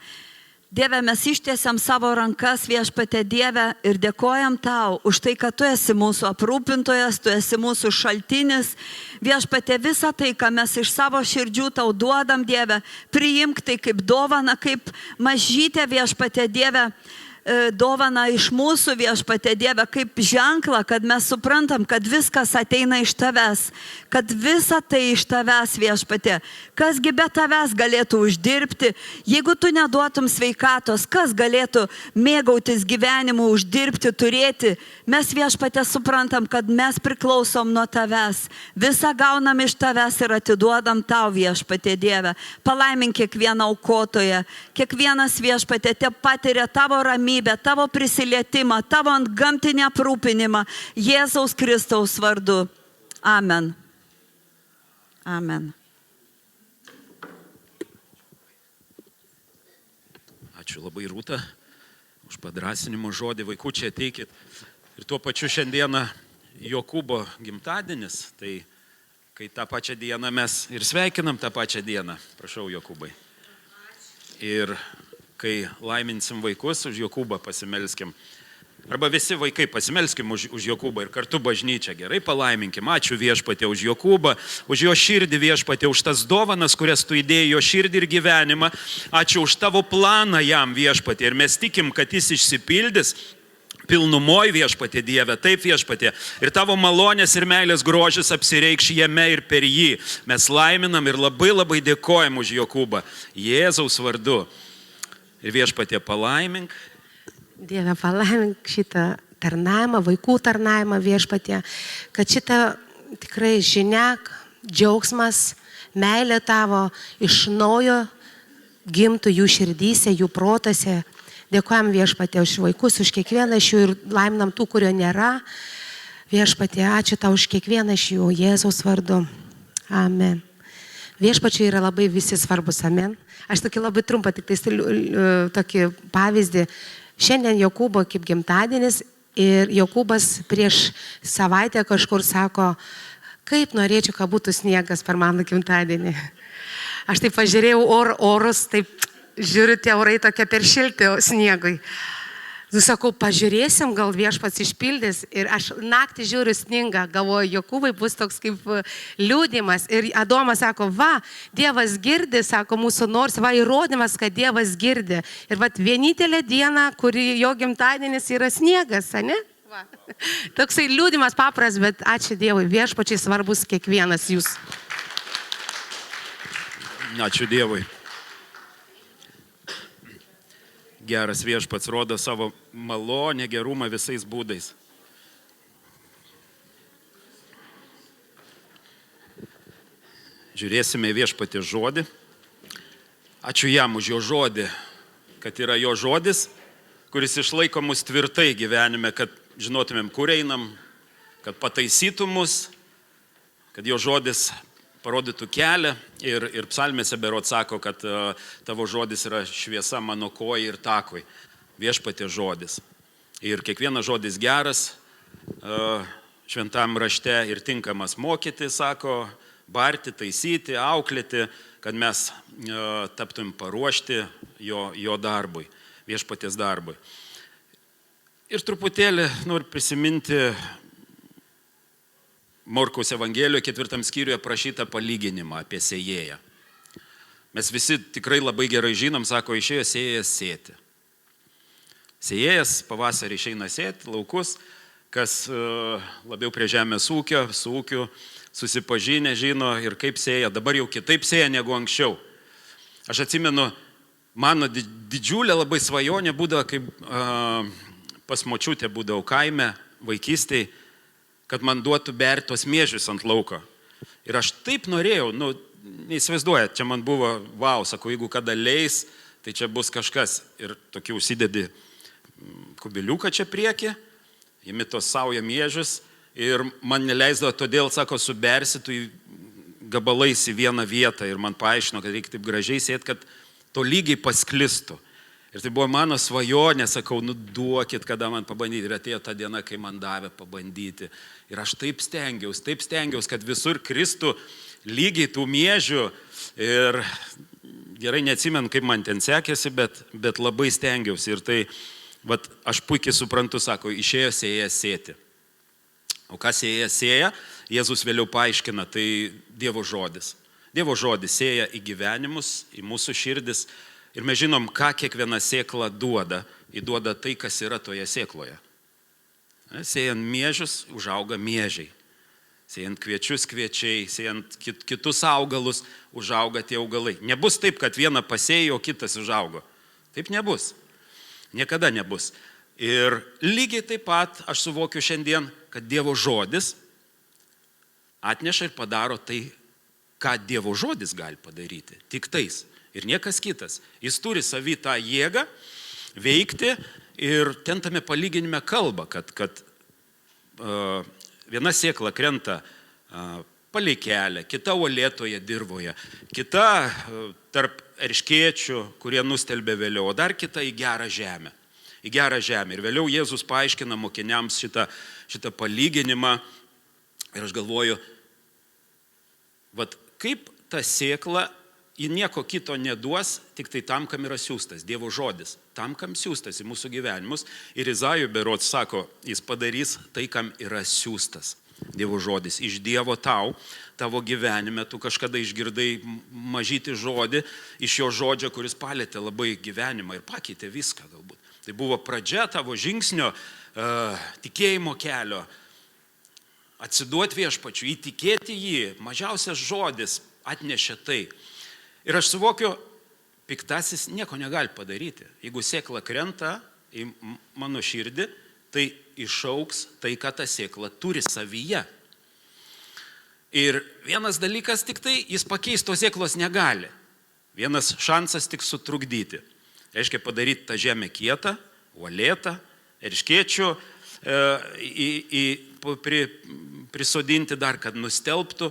Dieve, mes ištiesiam savo rankas, Viešpatie Dieve, ir dėkojam tau už tai, kad tu esi mūsų aprūpintojas, tu esi mūsų šaltinis. Viešpatie, visą tai, ką mes iš savo širdžių tau duodam, Dieve, priimk tai kaip dovana, kaip mažytė, Viešpatie Dieve, dovana iš mūsų, Viešpatie Dieve, kaip ženklą, kad mes suprantam, kad viskas ateina iš tavęs, kad visa tai iš tavęs, Viešpatie. Kasgi be tavęs galėtų uždirbti, jeigu tu neduotum sveikatos, kas galėtų mėgautis gyvenimu, uždirbti, turėti. Mes, Viešpatie, suprantam, kad mes priklausom nuo tavęs. Visą gaunam iš tavęs ir atiduodam tau, Viešpatie Dieve. Palaimink kiekvieną aukotoją, kiekvienas, Viešpatie, te patiria tavo ramybę, tavo prisilietimą, tavo antgamtinį aprūpinimą Jėzaus Kristaus vardu. Amen. Amen. Ačiū labai, Rūta, už padrasinimo žodį. Vaikučiai, ateikit. Ir tuo pačiu šiandieną Jokūbo gimtadienis, tai kai tą pačią dieną mes ir sveikinam tą pačią dieną. Prašau, Jokūbai. Ir kai laiminsim vaikus, už Jokūbą pasimelskim. Arba visi vaikai pasimelskim už Jokūbą ir kartu bažnyčią. Gerai, palaiminkim. Ačiū, Viešpatie, už Jokūbą, už jo širdį, Viešpatie, už tas dovanas, kurias tu įdėjai jo širdį ir gyvenimą. Ačiū už tavo planą jam, Viešpatie. Ir mes tikim, kad jis išsipildys pilnumoj, Viešpatie Dieve. Taip, Viešpatie. Ir tavo malonės ir meilės grožis apsireikš jame ir per jį. Mes laiminam ir labai labai dėkojam už Jokūbą. Jėzaus vardu. Ir Viešpatie, palaimink. Dieve, palaimink šitą tarnavimą, vaikų tarnavimą, Viešpatie, kad šitą tikrai žinia, džiaugsmas, meilė tavo iš naujo gimtų jų širdyse, jų protose. Dėkojam, Viešpatie, už vaikus, už kiekvieną iš jų ir laiminam tų, kurio nėra. Viešpatie, ačiū tau už kiekvieną iš jų, Jėzaus vardu. Amen. Viešpačiui yra labai visi svarbus, amen. Aš tokį labai trumpą, tik tai tokį pavyzdį. Šiandien Jokūbo kaip gimtadienis ir Jokūbas prieš savaitę kažkur sako, kaip norėčiau, kad būtų sniegas per mano gimtadienį. Aš taip pažiūrėjau orus, taip žiūriu, tie orai tokie per šilti sniegui. Sakau, pažiūrėsim, gal viešpats išpildys. Ir aš naktį žiūriu sningą, galvoju, Jokūbai bus toks kaip liūdimas. Ir Adomas sako, va, Dievas girdi, sako mūsų nors, va, įrodymas, kad Dievas girdi. Ir va, vienintelė diena, kuri jo gimtadienis yra sniegas, ne? Va. Toksai liūdimas papras, bet ačiū Dievui, viešpačiai svarbus kiekvienas jūs. Ačiū Dievui. Geras viešpats rodo savo malonę, gerumą visais būdais. Žiūrėsime viešpatį žodį. Ačiū jam už jo žodį, kad yra jo žodis, kuris išlaiko mus tvirtai gyvenime, kad žinotumėm, kur einam, kad pataisytų mus, kad jo žodis parodytų kelią ir psalmėse berot sako, kad tavo žodis yra šviesa mano kojai ir takui. Viešpatie žodis. Ir kiekvienas žodis geras, šventam rašte ir tinkamas mokyti, sako, barti, taisyti, auklėti, kad mes taptum paruošti jo darbui, viešpaties darbui. Ir truputėlį noriu prisiminti Morkaus Evangelijoje 4 skyriuje prašytą palyginimą apie sėjėją. Mes visi tikrai labai gerai žinom, sako, išėjo sėjėjas sėti. Sėjėjas pavasarį išeina sėti laukus, kas labiau prie žemės ūkio, su ūkiu susipažinę žino ir kaip sėja. Dabar jau kitaip sėja negu anksčiau. Aš atsimenu, mano didžiulė labai svajonė būdavo, kaip pas močiutę būdavo kaime, vaikystėje, kad man duotų berti tos miežius ant lauko. Ir aš taip norėjau, neįsivaizduojat, čia man buvo, wow, sako, jeigu kada leis, tai čia bus kažkas. Ir tokį užsidedi kubiliuką čia priekį, imi tos sauja miežius ir man neleisdavo, todėl, sako, subersi tu gabalais į vieną vietą ir man paaiškino, kad reikia taip gražiai sėti, kad to lygiai pasklistų. Ir tai buvo mano svajonė, sakau, duokit, kada man pabandyti. Ir atėjo ta diena, kai man davė pabandyti. Ir aš taip stengiaus, kad visur kristų lygiai tų miežių. Ir gerai neatsimenu, kaip man ten sekėsi, bet labai stengiausi. Ir tai, vat, aš puikiai suprantu, sako, išėjo sėjas sėti. O ką sėjas sėja, Jėzus vėliau paaiškina, tai Dievo žodis. Dievo žodis sėja į gyvenimus, į mūsų širdis. Ir mes žinom, ką kiekviena sėkla duoda. Įduoda tai, kas yra toje sėkloje. Sėjant miežius, užauga miežiai. Sėjant kviečius, kviečiai. Sėjant kitus augalus, užauga tie augalai. Nebus taip, kad vieną pasėjo, o kitas užaugo. Taip nebus. Niekada nebus. Ir lygiai taip pat aš suvokiu šiandien, kad Dievo žodis atneša ir padaro tai, ką Dievo žodis gali padaryti. Tik tais. Ir niekas kitas. Jis turi savy tą jėgą veikti ir ten tame palyginime kalba, kad viena sėkla krenta palei kelią, kita uolėtoje dirvoje, kita tarp erškėčių, kurie nustelbė vėliau, o dar kita į gerą žemę. Į gerą žemę. Ir vėliau Jėzus paaiškina mokiniams šitą palyginimą. Ir aš galvoju, vat kaip ta sėkla, ji nieko kito neduos, tik tai tam, kam yra siųstas, Dievo žodis. Tam, kam siųstas į mūsų gyvenimus. Ir Izajų berods sako, jis padarys tai, kam yra siųstas. Dievo žodis. Iš Dievo tavo gyvenime, tu kažkada išgirdai mažyti žodį, iš jo žodžio, kuris palėtė labai gyvenimą ir pakeitė viską galbūt. Tai buvo pradžia tavo žingsnio, tikėjimo kelio. Atsiduoti viešpačiu, įtikėti jį, mažiausias žodis atnešė tai. Ir aš suvokiu, piktasis nieko negali padaryti. Jeigu sėkla krenta į mano širdį, tai išauks tai, ką ta sėkla turi savyje. Ir vienas dalykas tik tai, jis pakeisti tos sėklos negali. Vienas šansas tik sutrukdyti. Reiškia padaryti tą žemę kietą, uolėtą, erškėčių, prisodinti dar, kad nustelbtų,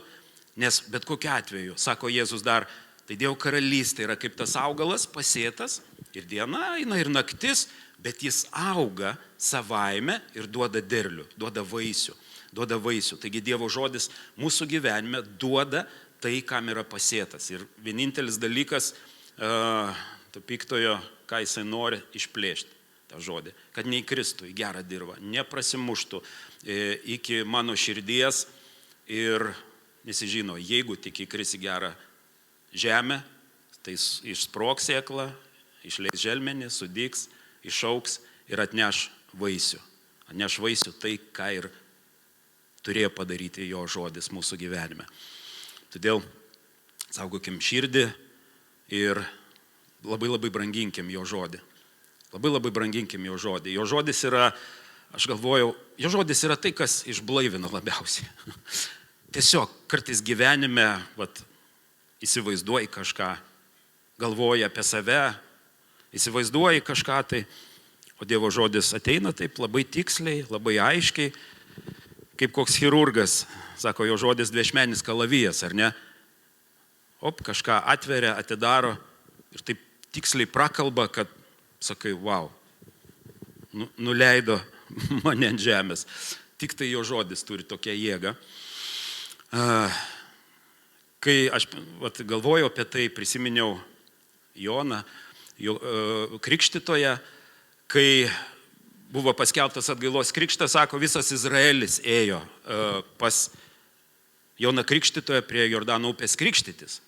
nes bet kokiu atveju, sako Jėzus dar, tai Dievo karalystė yra kaip tas augalas pasėtas ir diena eina ir naktis, bet jis auga savaime ir duoda derlių, duoda vaisių. Taigi Dievo žodis mūsų gyvenime duoda tai, kam yra pasėtas. Ir vienintelis dalykas, to piktojo, ką jisai nori išplėšti. tą žodį, kad neįkristų į gerą dirvą, neprasimuštų iki mano širdies ir nesižino, jeigu tik įkris į gerą žemę, tai išsprogs sėklą, išleis želmenį, sudygs, išauks ir atneš vaisių. Atneš vaisių tai, ką ir turėjo padaryti jo žodis mūsų gyvenime. Todėl saugokim širdį ir labai branginkim jo žodį. Labai branginkim jo žodį. Jo žodis yra, aš galvojau, jo žodis yra tai, kas išblaivina labiausiai. Tiesiog kartais gyvenime įsivaizduoji kažką, galvoji apie save, įsivaizduoji kažką tai, o Dievo žodis ateina taip labai tiksliai, labai aiškiai, kaip koks chirurgas, sako, jo žodis dviašmenis kalavijas, ar ne? Kažką atveria, atidaro ir taip tiksliai prakalba, kad sakai, wow, nuleido mane ant žemės. Tik tai jo žodis turi tokią jėgą. Kai aš galvojau apie tai, prisiminiau Joną, krikštytoją, kai buvo paskelbtas atgailos krikštas, sako, visas Izraelis ėjo pas Joną krikštytoją prie Jordano upės krikštytis.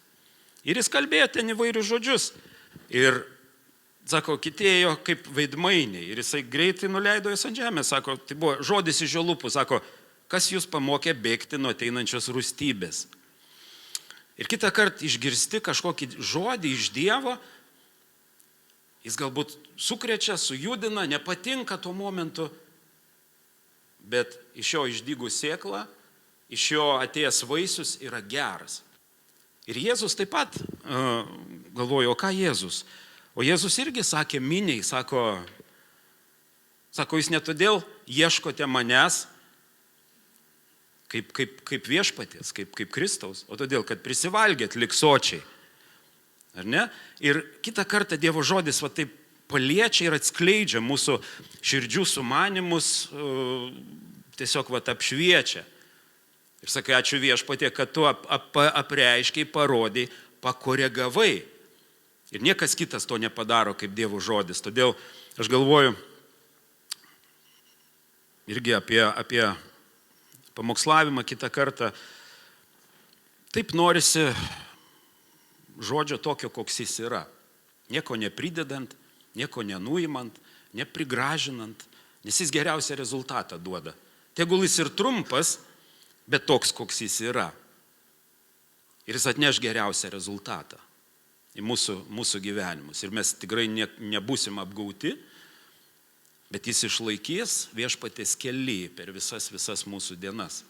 Ir jis kalbėjo ten įvairius žodžius. Ir, sako, kiti ėjo kaip veidmainiai. Ir jisai greitai nuleido jas ant žemės. Sako, tai buvo žodis iš jo lūpų. Sako, kas jūs pamokė bėgti nuo ateinančios rūstybės. Ir kitą kartą išgirsti kažkokį žodį iš Dievo, jis galbūt sukrečia, sujudina, nepatinka tuo momentu, bet iš jo išdygus sėkla, iš jo atėjęs vaisius yra geras. Ir Jėzus taip pat galvojo, o ką Jėzus? O Jėzus irgi sakė miniai, sako, jūs ne todėl ieškote manęs kaip viešpaties, kaip Kristaus, o todėl, kad prisivalgėt liksočiai. Ar ne? Ir kitą kartą Dievo žodis taip paliečia ir atskleidžia mūsų širdžių sumanimus, tiesiog apšviečia. Ir sakai, ačiū viešpatie, kad tu apreiškiai, parodai, pakoregavai. Ir niekas kitas to nepadaro kaip Dievo žodis. Todėl aš galvoju irgi apie pamokslavimą kitą kartą. Taip norisi žodžio tokio, koks jis yra. Nieko nepridedant, nieko nenuimant, neprigražinant, nes jis geriausią rezultatą duoda. Tegul jis ir trumpas, bet toks, koks jis yra. Ir jis atneš geriausią rezultatą į mūsų gyvenimus. Ir mes tikrai nebūsim apgauti, bet jis išlaikys viešpaties kely per visas mūsų dienas.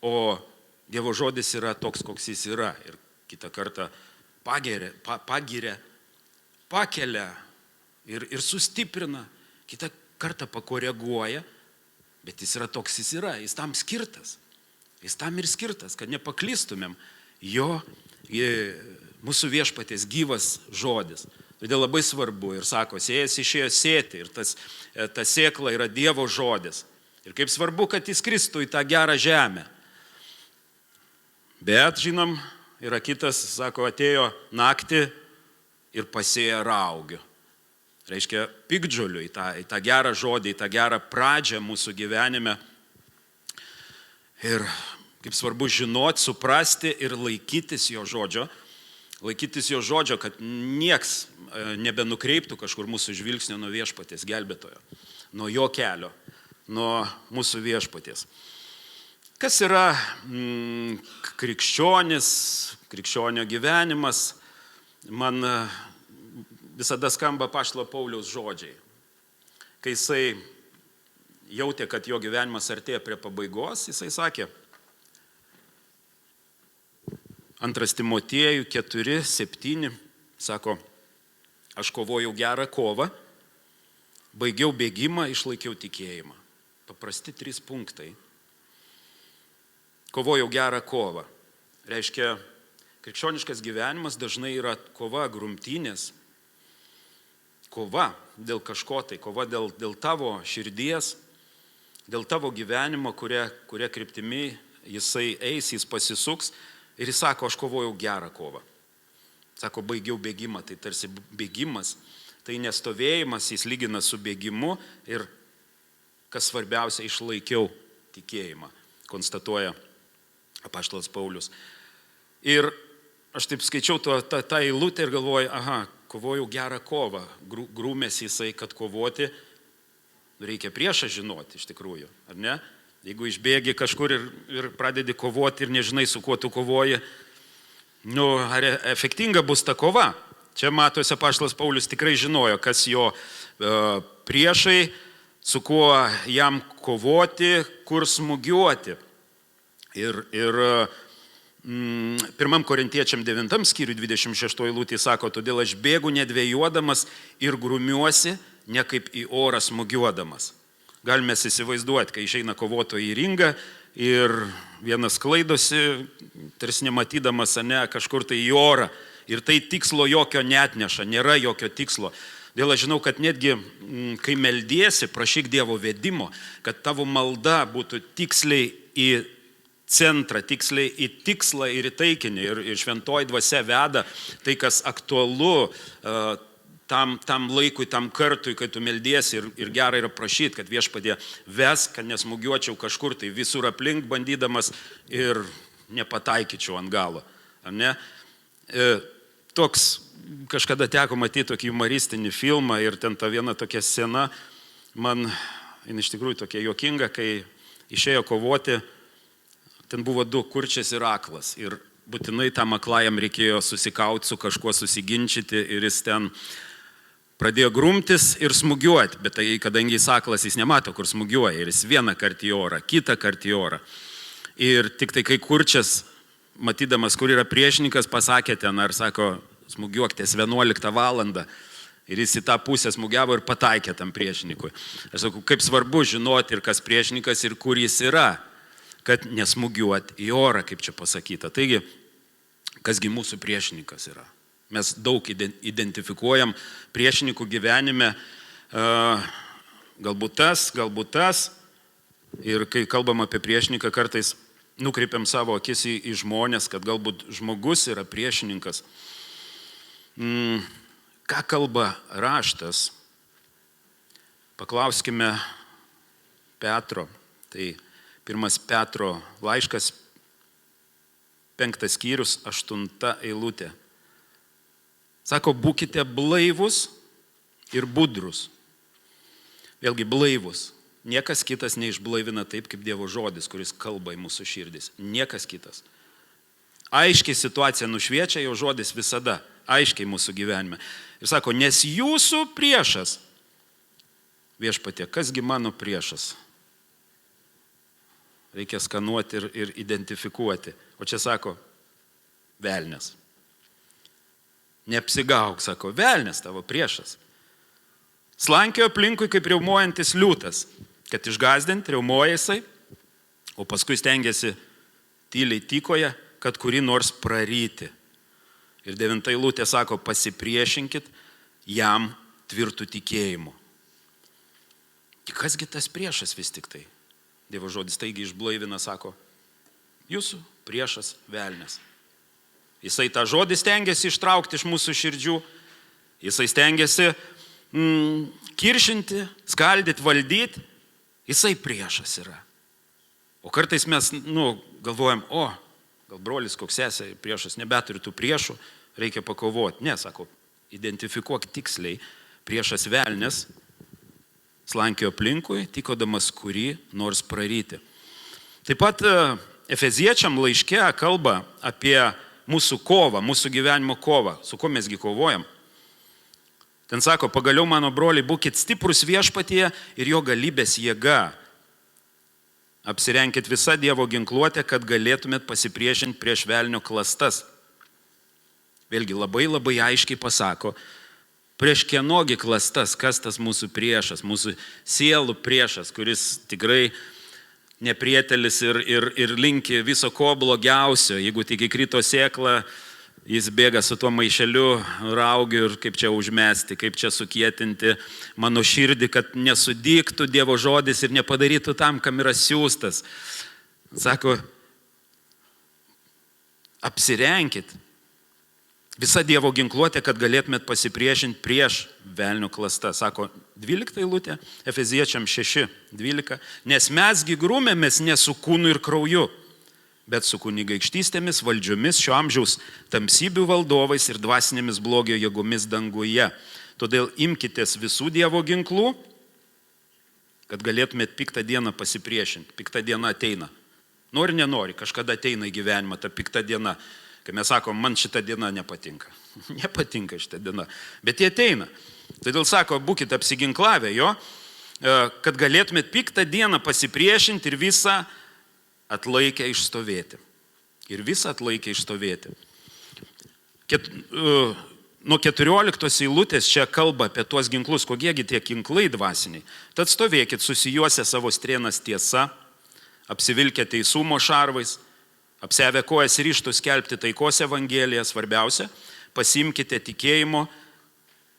O Dievo žodis yra toks, koks jis yra. Ir kitą kartą pagiria, pakelia ir sustiprina, kitą kartą pakoreguoja, bet jis yra toks, jis yra, jis tam skirtas. Jis tam ir skirtas, kad nepaklystumėm jo, mūsų viešpaties gyvas žodis. Todėl labai svarbu ir sako, sėjas išėjo sėti ir ta sėkla yra Dievo žodis. Ir kaip svarbu, kad jis kristų į tą gerą žemę. Bet, žinom, yra kitas, sako, atėjo naktį ir pasėjo raugių. Reiškia, piktžolių į tą gerą žodį, į tą gerą pradžią mūsų gyvenime. Ir kaip svarbu žinoti, suprasti ir laikytis jo žodžio. Laikytis jo žodžio, kad nieks nebenukreiptų kažkur mūsų žvilgsnio nuo viešpaties gelbėtojo, nuo jo kelio, nuo mūsų viešpaties. Kas yra krikščionis, krikščionio gyvenimas? Man visada skamba apaštalo Pauliaus žodžiai. Kai jisai jautė, kad jo gyvenimas artėja prie pabaigos, jisai sakė, 2 Timotiejų 4:7, sako, aš kovojau gerą kovą, baigiau bėgimą, išlaikiau tikėjimą. Paprasti 3 punktai. Kovojau gerą kovą. Reiškia, krikščioniškas gyvenimas dažnai yra kova, grumtynės, kova dėl kažko tai, kova dėl tavo širdies, dėl tavo gyvenimo, kuria kryptimi jisai eis, jis pasisuks. Ir jis sako, aš kovojau gerą kovą. Sako, baigiau bėgimą, tai tarsi bėgimas, tai nestovėjimas, jis lygina su bėgimu ir, kas svarbiausia, išlaikiau tikėjimą, konstatuoja apaštalas Paulius. Ir aš taip skaičiau tą eilutę ir galvoju, kovojau gerą kovą, grūmėsi jisai, kad kovoti, reikia priešą žinoti iš tikrųjų, ar ne? Jeigu išbėgi kažkur ir pradedi kovoti ir nežinai, su kuo tu kovoji, ar efektinga bus ta kova? Čia matosi, apaštalas Paulius tikrai žinojo, kas jo priešai, su kuo jam kovoti, kur smūgiuoti. Ir 1 Korintiečiam 9 skyriui 26 eilutė sako, todėl aš bėgu nedvėjuodamas ir grūmiuosi, ne kaip į orą smūgiuodamas. Galime įsivaizduoti, kai išeina kovotojai į ringą ir vienas klaidosi, tarsi nematydamas kažkur tai į orą. Ir tai tikslo jokio neatneša, nėra jokio tikslo. Dėl aš žinau, kad netgi, kai meldiesi, prašyk Dievo vedimo, kad tavo malda būtų tiksliai į centrą, tiksliai į tikslą ir į taikinį. Ir šventoji dvasia veda tai, kas aktualu tam laikui, tam kartui, kai tu meldiesi ir gerai yra prašyti, kad Viešpatie ves, kad nesmūgiuočiau kažkur tai visur aplink bandydamas ir nepataikyčiau ant galo. Ar ne? Toks kažkada teko matyti tokį humoristinį filmą ir ten ta viena tokia scena, man iš tikrųjų tokia juokinga, kai išėjo kovoti, ten buvo 2 kurčias ir aklas. Ir būtinai tam aklajam reikėjo susikauti su kažkuo, susiginčyti ir jis ten pradėjo grumtis ir smūgiuoti. Bet tai, kadangi jis aklas, jis nemato, kur smūgiuoja. Ir jis vieną kartą į orą, kitą kartą į orą. Ir tik tai kai kurčias, matydamas, kur yra priešininkas, pasakė ten, ar sako, smūgiuokitės 11 valandą. Ir jis į tą pusę smūgiavo ir pataikė tam priešininkui. Aš sakau, kaip svarbu žinoti ir kas priešininkas ir kur jis yra, kad nesmūgiuoti į orą, kaip čia pasakyta. Taigi, kasgi mūsų priešininkas yra? Mes daug identifikuojam priešininkų gyvenime, galbūt tas. Ir kai kalbam apie priešininką, kartais nukreipiam savo akis į žmonės, kad galbūt žmogus yra priešininkas. Ką kalba raštas? Paklauskime Petro. Tai 1 Petro laiškas, 5 skyrius, 8 eilutė. Sako, būkite blaivus ir budrus. Vėlgi blaivus. Niekas kitas neišblaivina taip, kaip Dievo žodis, kuris kalba į mūsų širdis. Niekas kitas. Aiškiai situacija nušviečia, jo žodis visada. Aiškiai mūsų gyvenime. Ir sako, nes jūsų priešas, Viešpatie, kasgi mano priešas? Reikia skanuoti ir identifikuoti. O čia sako, velnias. Neapsigauk, sako, velnias tavo priešas. Slankiojo aplinkui kaip riaumojantis liūtas, kad išgazdinti riaumoja jisai, o paskui stengiasi tyliai tykoja, kad kurį nors praryti. Ir 9 eilutė sako, pasipriešinkit jam tvirtų tikėjimu. Kasgi tas priešas vis tik tai? Dievo žodis taigi išblaivina, sako, jūsų priešas velnias. Jisai tą žodį stengiasi ištraukti iš mūsų širdžių, jisai stengiasi kiršinti, skaldyti, valdyti, jisai priešas yra. O kartais mes galvojam, gal brolis koks sesė priešas, nebeturi tų priešų, reikia pakovoti. Ne, sako, identifikuok tiksliai, priešas velnias, slankiojo aplinkui, tikodamas kurį nors praryti. Taip pat Efeziečiam laiške kalba apie mūsų kovą, mūsų gyvenimo kovą. Su kuo mesgi kovojam? Ten sako, pagaliau mano broliai, būkit stiprus Viešpatyje ir jo galybės jėga. Apsirenkit visą Dievo ginkluotę, kad galėtumėt pasipriešinti prieš velnio klastas. Vėlgi labai labai aiškiai pasako, prieš kienogi klastas, kas tas mūsų priešas, mūsų sielų priešas, kuris tikrai neprietelis ir linki viso ko blogiausio. Jeigu tik įkrito sėkla, jis bėga su tuo maišeliu, raugiu ir kaip čia užmesti, kaip čia sukietinti mano širdį, kad nesudyktų Dievo žodis ir nepadarytų tam, kam yra siųstas. Sako, apsirenkit Visa Dievo ginkluotė, kad galėtumėt pasipriešinti prieš velnio klastą. Sako 12 eilutė, Efeziečiam 6:12. Nes mesgi grūmėmės ne su kūnu ir krauju, bet su kunigaikštystėmis, valdžiomis, šio amžiaus tamsybių valdovais ir dvasinėmis blogio jėgomis danguje. Todėl imkitės visų Dievo ginklų, kad galėtumėt piktą dieną pasipriešinti. Piktą dieną ateina. Nori, nenori, kažkada ateina į gyvenimą ta pikta diena. Kai mes sakom, man šita diena nepatinka. Nepatinka šita diena. Bet jie ateina. Todėl sako, būkite apsiginklavę jo, kad galėtumėt piktą dieną pasipriešinti ir visą atlaikę išstovėti. Ir visą atlaikę išstovėti. Nuo 14 eilutės čia kalba apie tuos ginklus, kokiegi tie ginklai dvasiniai. Tad stovėkit susijuose savo strėnas tiesa, apsivilkę teisumo šarvais, apsiavę kojas ryžtus skelbti taikos evangeliją, svarbiausia, pasimkite tikėjimo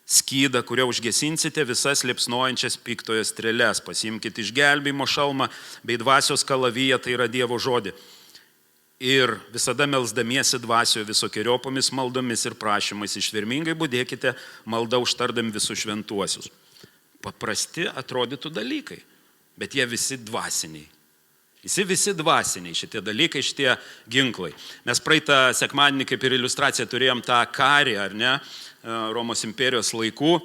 skydą, kurio užgesinsite visas liepsnojančias piktojo strėles, pasimkite išgelbėjimo šalmą bei dvasios kalaviją, tai yra Dievo žodį. Ir visada melsdamiesi dvasioje visokiojopomis maldomis ir prašymais, ištvermingai budėkite maldą užtardami visus šventuosius. Paprasti atrodytų dalykai, bet jie visi dvasiniai. Visi dvasiniai šitie dalykai, šitie ginklai. Mes praeitą sekmadienį kaip ir iliustraciją turėjom tą karį, ar ne, Romos imperijos laikų.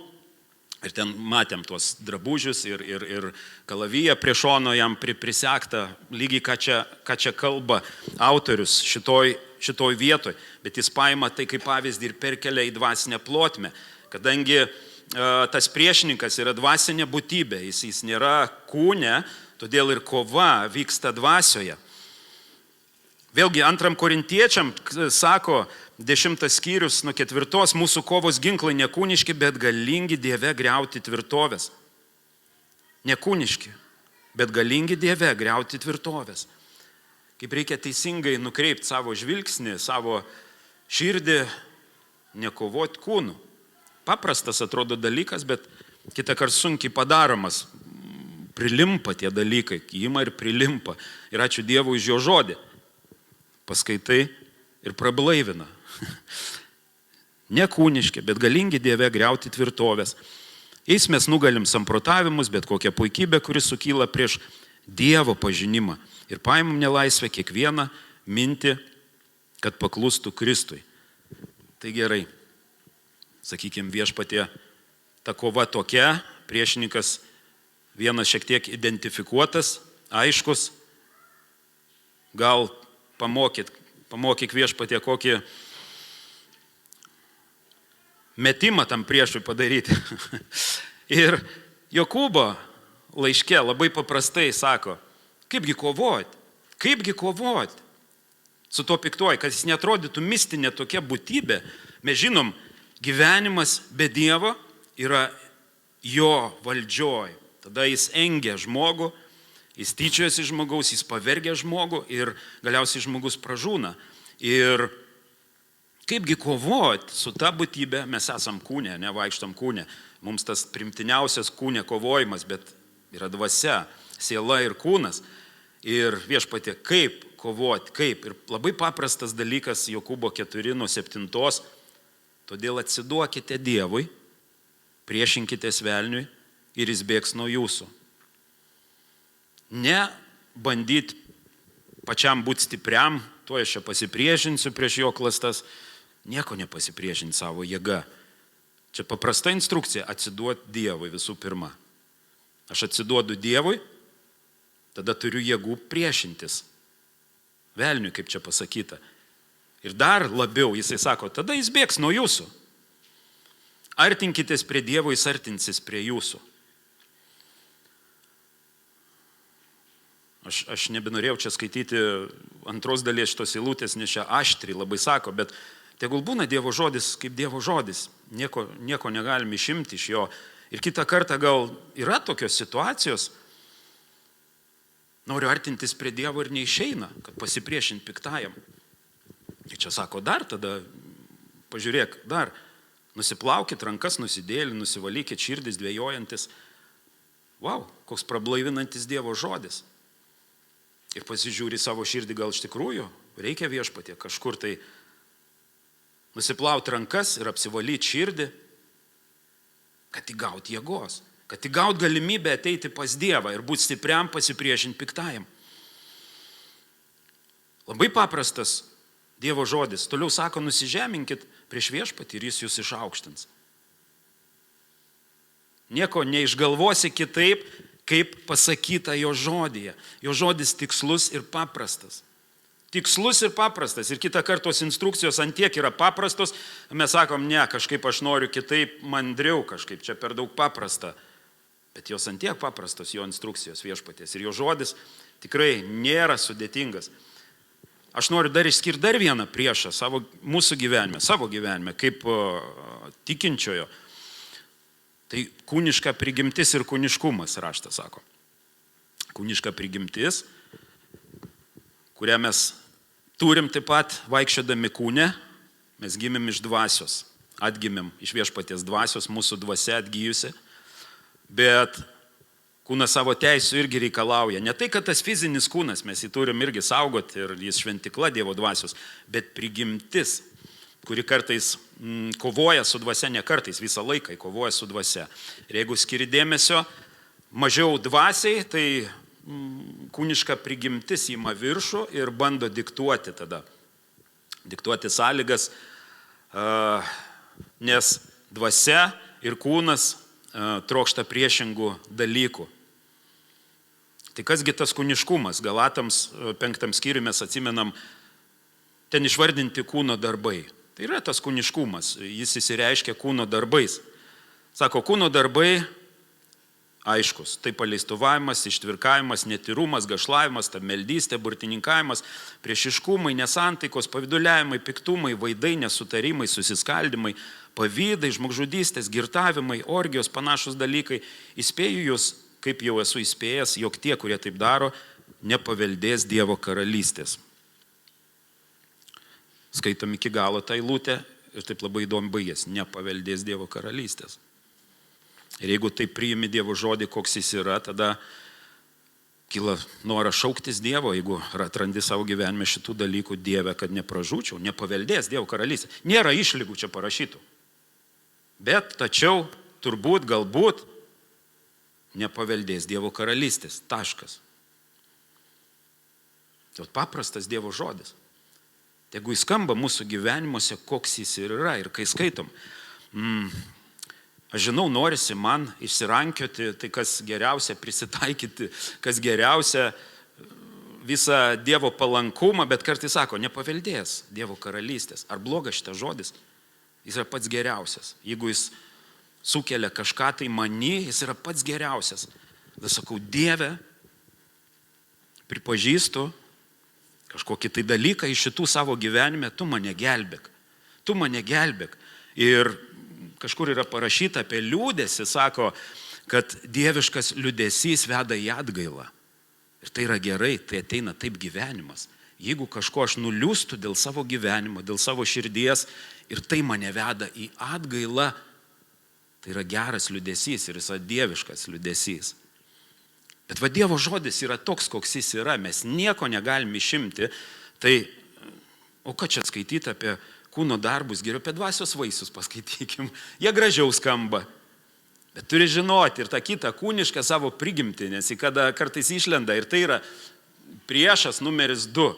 Ir ten matėm tuos drabužius ir kalaviją prie šono jam prisekta, lygiai ką čia kalba autorius šitoj vietoj. Bet jis paima tai kaip pavyzdį ir perkelia į dvasinę plotmę. Kadangi tas priešininkas yra dvasinė būtybė, jis nėra kūne, todėl ir kova vyksta dvasioje. Vėlgi 2 Korintiečiam sako 10 skyrius nuo 4, mūsų kovos ginklai nekūniški, bet galingi Dieve griauti tvirtovės. Nekūniški, bet galingi Dieve griauti tvirtovės. Kaip reikia teisingai nukreipti savo žvilgsnį, savo širdį, nekovoti kūnu. Paprastas atrodo dalykas, bet kitą kartą sunkiai padaromas. Prilimpa tie dalykai, ima ir prilimpa. Ir ačiū Dievui už jo žodį. Paskaitai ir prablaivina. Nekūniški, bet galingi Dieve griauti tvirtovės. Jais mes nugalim samprotavimus, bet kokią puikybę, kuris sukyla prieš Dievo pažinimą. Ir paimam nelaisvę kiekvieną mintį, kad paklustų Kristui. Tai gerai. Sakykime, Viešpatie, ta kova tokia, priešininkas vienas šiek tiek identifikuotas, aiškus. Gal pamokyk Viešpatie kokį metimą tam priešui padaryti. Ir Jokūbo laiške labai paprastai sako, kaipgi kovoti su tuo piktuoju, kad jis neatrodytų mistinė tokia būtybė. Mes žinom, gyvenimas be Dievo yra jo valdžioj. Tada jis engia žmogų, jis tyčiojasi žmogaus, jis pavergia žmogų ir galiausiai žmogus pražūna. Ir kaipgi kovoti su ta būtybė, mes esam kūne, nevaikštam kūne. Mums tas primtiniausias kūne kovojimas, bet yra dvasia, siela ir kūnas. Ir Viešpatie, kaip kovoti, kaip. Ir labai paprastas dalykas Jokūbo 4:7. Todėl atsiduokite Dievui, priešinkitės velniui ir jis bėgs nuo jūsų. Ne bandyti pačiam būti stipriam, tuo aš čia pasipriešinsiu prieš jo klastas, nieko nepasipriešinti savo jėga. Čia paprasta instrukcija, atsiduoti Dievui visų pirma. Aš atsiduodu Dievui, tada turiu jėgų priešintis velniui, kaip čia pasakyta. Ir dar labiau, jisai sako, tada jis bėgs nuo jūsų. Artinkitės prie Dievo, jis artinsis prie jūsų. Aš nebenorėjau čia skaityti antros dalies šitos eilutės, nes čia aštri labai sako, bet tegul būna Dievo žodis kaip Dievo žodis. Nieko negalim išimti iš jo. Ir kitą kartą gal yra tokios situacijos, noriu artintis prie Dievo ir neišeina, kad pasipriešinti piktajam. Ir čia sako, dar tada, pažiūrėk, dar, nusiplaukit rankas, nusidėlį, nusivalykit širdis dvėjojantis. Vau, koks prablaivinantis Dievo žodis. Ir pasižiūri savo širdį, gal iš tikrųjų reikia Viešpatie kažkur tai nusiplauti rankas ir apsivalyti širdį, kad įgauti jėgos, kad įgauti galimybę ateiti pas Dievą ir būti stipriam pasipriešinti piktajam. Labai paprastas Dievo žodis. Toliau sako, nusižeminkit prieš viešpatį ir jis jūs išaukštins. Nieko neišgalvosi kitaip, kaip pasakyta jo žodyje. Jo žodis tikslus ir paprastas. Tikslus ir paprastas. Ir kitą kartą tos instrukcijos antiek yra paprastos. Mes sakom, ne, kažkaip aš noriu kitaip, mandriau kažkaip, čia per daug paprasta. Bet jos antiek paprastos, jo instrukcijos viešpaties. Ir jo žodis tikrai nėra sudėtingas. Aš noriu dar išskirti dar vieną priešą savo gyvenime, kaip tikinčiojo. Tai kūniška prigimtis ir kūniškumas, raštas sako. Kūniška prigimtis, kurią mes turim taip pat vaikščiodami kūne, mes gimėm iš dvasios, atgimėm iš viešpaties dvasios, mūsų dvasia atgyjusi, bet kūnas savo teisų irgi reikalauja. Ne tai, kad tas fizinis kūnas, mes jį turim irgi saugoti ir jis šventikla Dievo dvasios, bet prigimtis, kuri kartais kovoja su dvasia, ne kartais, visą laiką kovoja su dvasia. Ir jeigu skiri dėmesio mažiau dvasiai, tai kūniška prigimtis ima viršų ir bando diktuoti tada. Diktuoti sąlygas, nes dvasia ir kūnas trokšta priešingų dalykų. Tai kasgi tas kūniškumas? Galatams 5 skyriui mes atsimenam ten išvardinti kūno darbai. Tai yra tas kūniškumas, jis įsireiškia kūno darbais. Sako, kūno darbai aiškus. Tai paleistuvavimas, ištvirkavimas, netyrumas, gašlavimas, meldystė, burtininkavimas, priešiškumai, nesantaikos, paviduliavimai, piktumai, vaidai, nesutarimai, susiskaldimai, pavydai, žmogžudystės, girtavimai, orgijos, panašus dalykai. Įspėju jūs, kaip jau esu įspėjęs, jog tie, kurie taip daro, nepaveldės Dievo karalystės. Skaitom iki galo tą eilutę ir taip labai įdomi baigės. Nepaveldės Dievo karalystės. Ir jeigu taip priimi Dievo žodį, koks jis yra, tada kyla noras šauktis Dievo, jeigu atrandi savo gyvenime šitų dalykų, Dieve, kad nepražūčiau, nepaveldės Dievo karalystė. Nėra išlygų čia parašytų. Bet tačiau, turbūt, galbūt, nepaveldės Dievo karalystės. Taškas. Tai paprastas Dievo žodis. Jeigu jis skamba mūsų gyvenimuose, koks jis ir yra. Ir kai skaitom, aš žinau, norisi man išsirankioti, tai kas geriausia prisitaikyti, kas geriausia visą Dievo palankumą, bet kartais sako, nepaveldės Dievo karalystės. Ar blogas šitas žodis? Jis yra pats geriausias. Jeigu jis sukelia kažką tai many, jis yra pats geriausias. Tada sakau, Dieve, pripažįstu kažkokį tai dalyką iš šitų savo gyvenime, tu mane gelbėk. Tu mane gelbėk. Ir kažkur yra parašyta apie liūdesį, sako, kad dieviškas liūdesys veda į atgailą. Ir tai yra gerai, tai ateina taip gyvenimas. Jeigu kažko aš nuliūstu dėl savo gyvenimo, dėl savo širdies ir tai mane veda į atgailą, tai yra geras liūdesys ir jis yra dieviškas liūdesys. Bet va Dievo žodis yra toks, koks jis yra, mes nieko negalime išimti, tai o ką čia skaityti apie kūno darbus, geriau apie dvasios vaisius paskaitykim, jie gražiau skamba. Bet turi žinoti ir tą kitą kūnišką savo prigimtį, nes į kada kartais išlenda ir tai yra priešas numeris 2.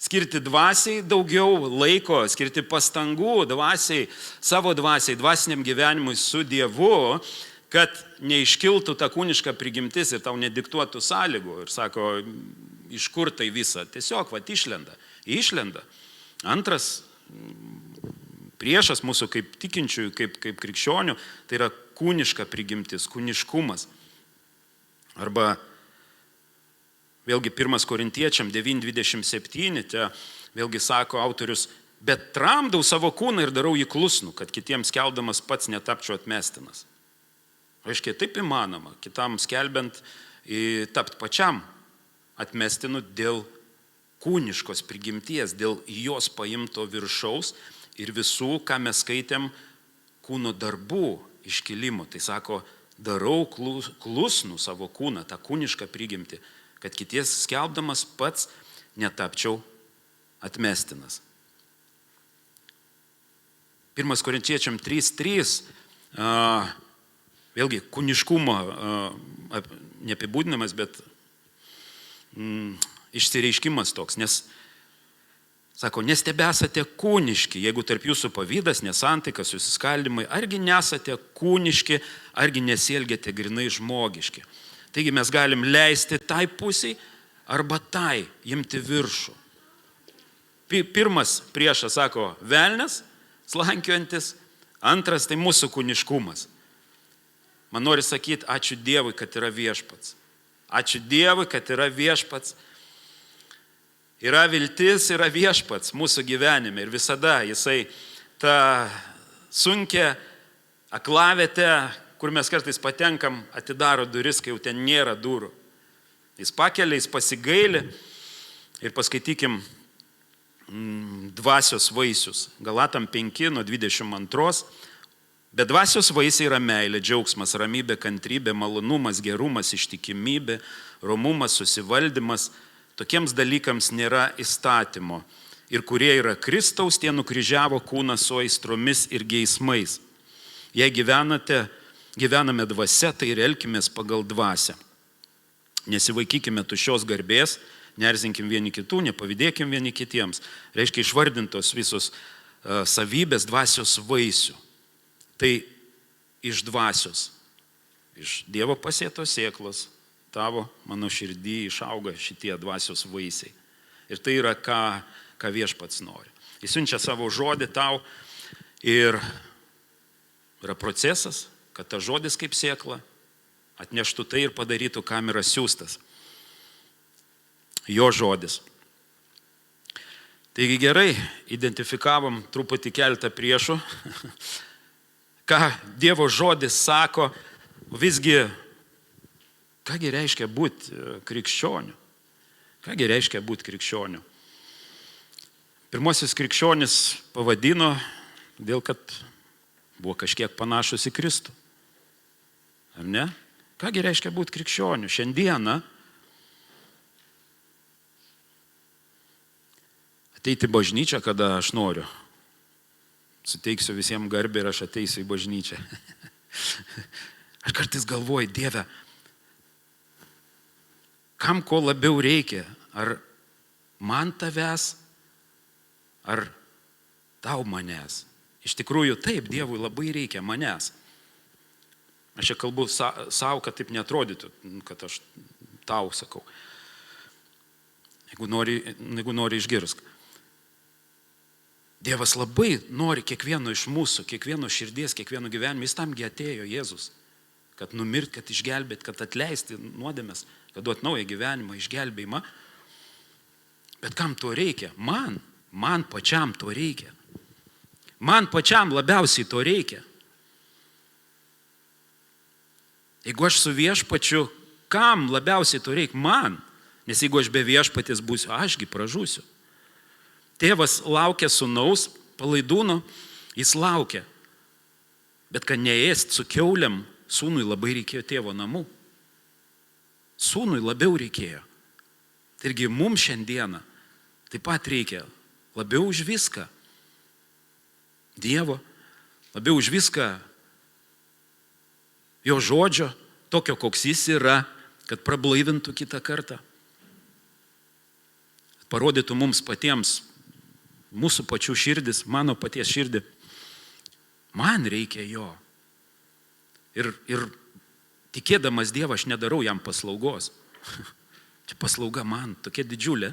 Skirti dvasiai daugiau laiko, skirti pastangų dvasiai, savo dvasiai, dvasiniam gyvenimui su Dievu, kad neiškiltų ta kūniška prigimtis ir tau nediktuotų sąlygų. Ir sako, iš kur tai visa? Tiesiog, išlenda. Išlenda. Antras priešas mūsų kaip tikinčiųjų, kaip krikščionių, tai yra kūniška prigimtis, kūniškumas. Arba vėlgi 1 Korintiečiam 9:27, čia vėlgi sako autorius, bet tramdau savo kūną ir darau jį klusnų, kad kitiems skelbdamas pats netapčiau atmestinas. Aiškiai, taip įmanoma, kitam skelbiant tapti pačiam atmestinu dėl kūniškos prigimties, dėl jos paimto viršaus ir visų, ką mes skaitėm, kūno darbų iškilimo. Tai sako, darau klusnų savo kūną, tą kūnišką prigimtį, kad kities skelbdamas pats netapčiau atmestinas. 1 Korintiečiam 3:3, vėlgi kūniškumo neapibūdinamas, bet išsireiškimas toks, nes sako, nestebesate kūniški, jeigu tarp jūsų pavydas, nesantaika, susiskaldimai, argi nesate kūniški, argi nesielgiate grinai žmogiški. Taigi mes galim leisti tai pusiai arba tai imti viršų. Pirmas priešas, sako, velnias, slankiojantis, antras tai mūsų kūniškumas. Man nori sakyti, ačiū Dievui, kad yra viešpats. Ačiū Dievui, kad yra viešpats. Yra viltis, yra viešpats mūsų gyvenime ir visada jisai tą sunkia aklavietę, kur mes kartais patenkam, atidaro duris, kai jau ten nėra durų. Jis pakelia, jis pasigaili ir paskaitykim dvasios vaisius. Galatam 5:22. Bet dvasios vaisiai yra meilė, džiaugsmas, ramybė, kantrybė, malonumas, gerumas, ištikimybė, romumas, susivaldymas. Tokiems dalykams nėra įstatymo. Ir kurie yra Kristaus, tie nukryžiavo kūną su aistromis ir geismais. Jei gyvename dvasia, tai ir elkimės pagal dvasią. Nesivaikykime tuščios garbės, nerzinkim vieni kitų, nepavydėkim vieni kitiems. Reiškia išvardintos visos savybės dvasios vaisių. Tai iš dvasios, iš Dievo pasėtos sėklos, tavo, mano širdį išauga šitie dvasios vaisiai. Ir tai yra, ką viešpats nori. Jis siunčia savo žodį tau ir yra procesas, kad ta žodis kaip sėkla atneštų tai ir padarytų, kam yra siųstas. Jo žodis. Taigi gerai, identifikavom truputį keletą priešų, ką Dievo žodis sako, visgi, kągi reiškia būti krikščioniu? Kągi reiškia būti krikščioniu? Pirmosios krikščionis pavadino, dėl kad buvo kažkiek panašus į Kristų. Ar ne? Kągi reiškia būti krikščioniu? Šiandieną ateiti į bažnyčią, kada aš noriu. Suteiksiu visiems garbę ir aš ateisiu į bažnyčią. Aš kartais galvoju, Dieve, kam ko labiau reikia? Ar man tavęs, ar tau manęs? Iš tikrųjų taip, Dievui labai reikia manęs. Aš čia kalbu savo, kad taip neatrodytų, kad aš tau sakau. Jeigu nori išgirsk. Dievas labai nori kiekvieno iš mūsų, kiekvieno širdies, kiekvieno gyvenimo. Jis tamgi atėjo Jėzus, kad numirt, kad išgelbėt, kad atleisti nuodėmes, kad duot naują gyvenimą, išgelbėjimą. Bet kam to reikia? Man pačiam to reikia. Man pačiam labiausiai to reikia. Jeigu aš su viešpačiu, kam labiausiai to reikia? Man. Nes jeigu aš be viešpatės būsiu, ašgi pražūsiu. Tėvas laukia sūnaus, palaidūno, jis laukia. Bet kad neėst su kiauliam, sūnui labai reikėjo tėvo namų. Sūnui labiau reikėjo. Taigi mums šiandieną taip pat reikia labiau už viską Dievo, labiau už viską jo žodžio, tokio, koks jis yra, kad prablaivintų kitą kartą. Parodytų mums patiems, mūsų pačių širdis, mano paties širdį. Man reikia jo. Ir tikėdamas Dievą aš nedarau jam paslaugos. Čia paslauga man tokia didžiulė,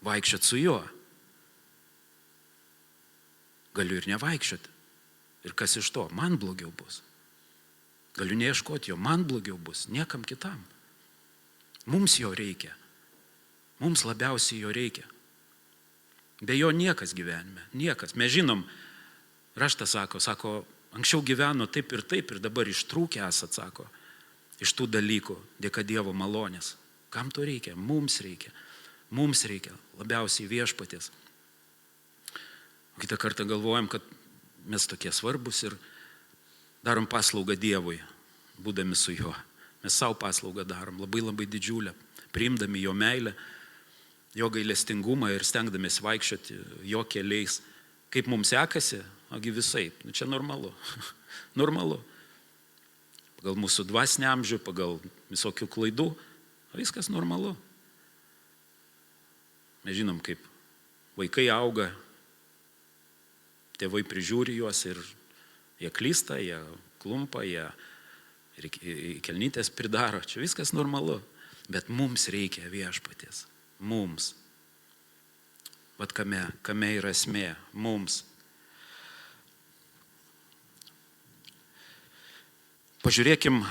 vaikščiot su juo. Galiu ir nevaikščioti. Ir kas iš to? Man blogiau bus. Galiu neieškoti jo, man blogiau bus, niekam kitam. Mums jo reikia. Mums labiausiai jo reikia. Be jo niekas gyvenime, niekas. Mes žinom, raštas sako, anksčiau gyveno taip ir dabar ištrūkę esat, sako, iš tų dalykų, dėka Dievo malonės. Kam to reikia? Mums reikia. Mums reikia labiausiai viešpaties. Kitą kartą galvojam, kad mes tokie svarbus ir darom paslaugą Dievui, būdami su juo. Mes savo paslaugą darom, labai didžiulę, priimdami jo meilę, jo gailestingumą ir stengdamės vaikščioti jo keliais. Kaip mums sekasi, ogi visai, nu, čia normalu. Normalu. Pagal mūsų dvasinį amžių, pagal visokių klaidų, viskas normalu. Mes žinom, kaip vaikai auga, tėvai prižiūri juos ir jie klysta, jie klumpa, jie ir kelnytės pridaro. Čia viskas normalu. Bet mums reikia Viešpaties. Mums. Vat kame yra esmė. Mums. Pažiūrėkim,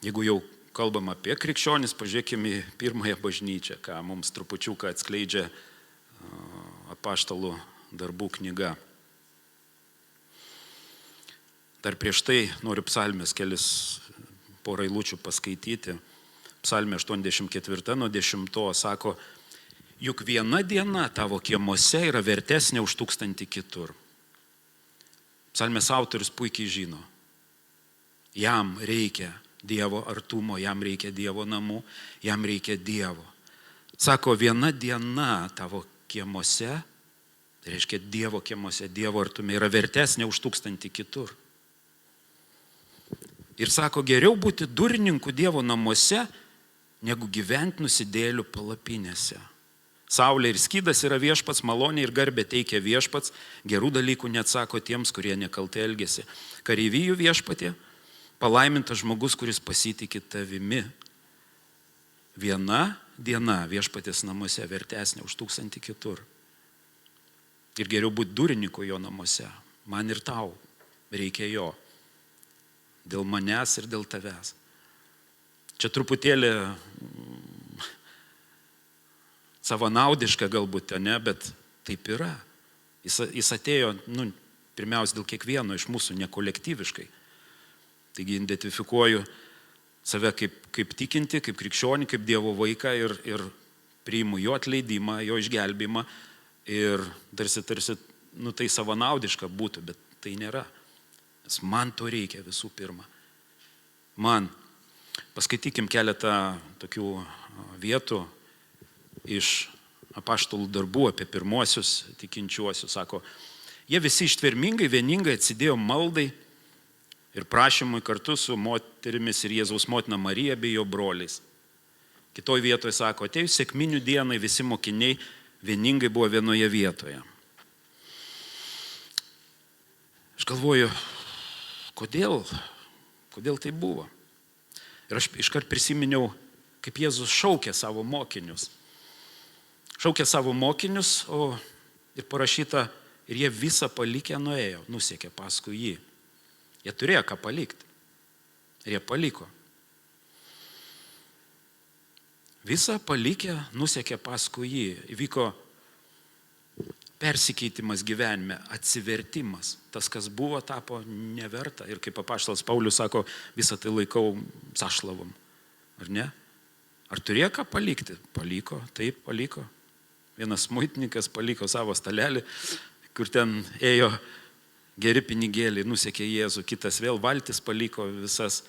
jeigu jau kalbam apie krikščionis, pažiūrėkim į pirmąją bažnyčią, ką mums trupučiuką atskleidžia apaštalų darbų knyga. Dar prieš tai noriu psalmės kelis porą eilučių paskaityti. Psalmė 84 nuo 10 sako, juk viena diena tavo kiemuose yra vertesnė už 1000 kitur. Psalmės autorius puikiai žino. Jam reikia Dievo artumo, jam reikia Dievo namų, jam reikia Dievo. Sako, viena diena tavo kiemuose, tai reiškia Dievo kiemuose, Dievo artume, yra vertesnė už 1000 kitur. Ir sako, geriau būti durininku Dievo namuose, negu gyventi nusidėlių palapinėse. Saulė ir skydas yra Viešpats, malonė ir garbė teikia Viešpats, gerų dalykų neatsako tiems, kurie nekaltai elgesi. Kareivijų Viešpatie, palaimintas žmogus, kuris pasitikė tavimi. Viena diena Viešpatės namuose vertesnė už 1000 kitur. Ir geriau būti durininku jo namuose. Man ir tau reikia jo. Dėl manęs ir dėl tavęs. Čia truputėlį savanaudiška galbūt, ne, bet taip yra. Jis atėjo, pirmiausia, dėl kiekvieno iš mūsų, ne kolektyviškai. Taigi identifikuoju save kaip tikinti, kaip krikščionį, kaip Dievo vaiką ir priimu jo atleidimą, jo išgelbimą ir tarsi, tai savanaudiška būtų, bet tai nėra. Nes man to reikia visų pirma. Man. Paskaitykim keletą tokių vietų iš apaštalų darbų apie pirmuosius tikinčiuosius. Sako, jie visi ištvermingai, vieningai atsidėjo maldai ir prašymui kartu su moterimis ir Jėzaus motina Marija bei jo broliais. Kitoj vietoje sako, atėjus sekminių dienai visi mokiniai vieningai buvo vienoje vietoje. Aš galvoju, kodėl tai buvo? Ir aš iškart prisiminiau, kaip Jėzus šaukė savo mokinius. Šaukė savo mokinius, ir parašyta, ir jie visą palikę nuėjo, nusekė paskui jį. Jie turėjo ką palikti. Ir jie paliko. Visą palikę nusekė paskui jį. Įvyko persikeitimas gyvenime, atsivertimas. Tas, kas buvo, tapo neverta. Ir kaip apaštalas Paulius sako, visą tai laikau sašlavom. Ar ne? Ar turėjo ką palikti? Paliko, taip paliko. Vienas muitininkas paliko savo stalelį, kur ten ėjo geri pinigėliai, nusekė Jėzų, kitas vėl valtis paliko visas.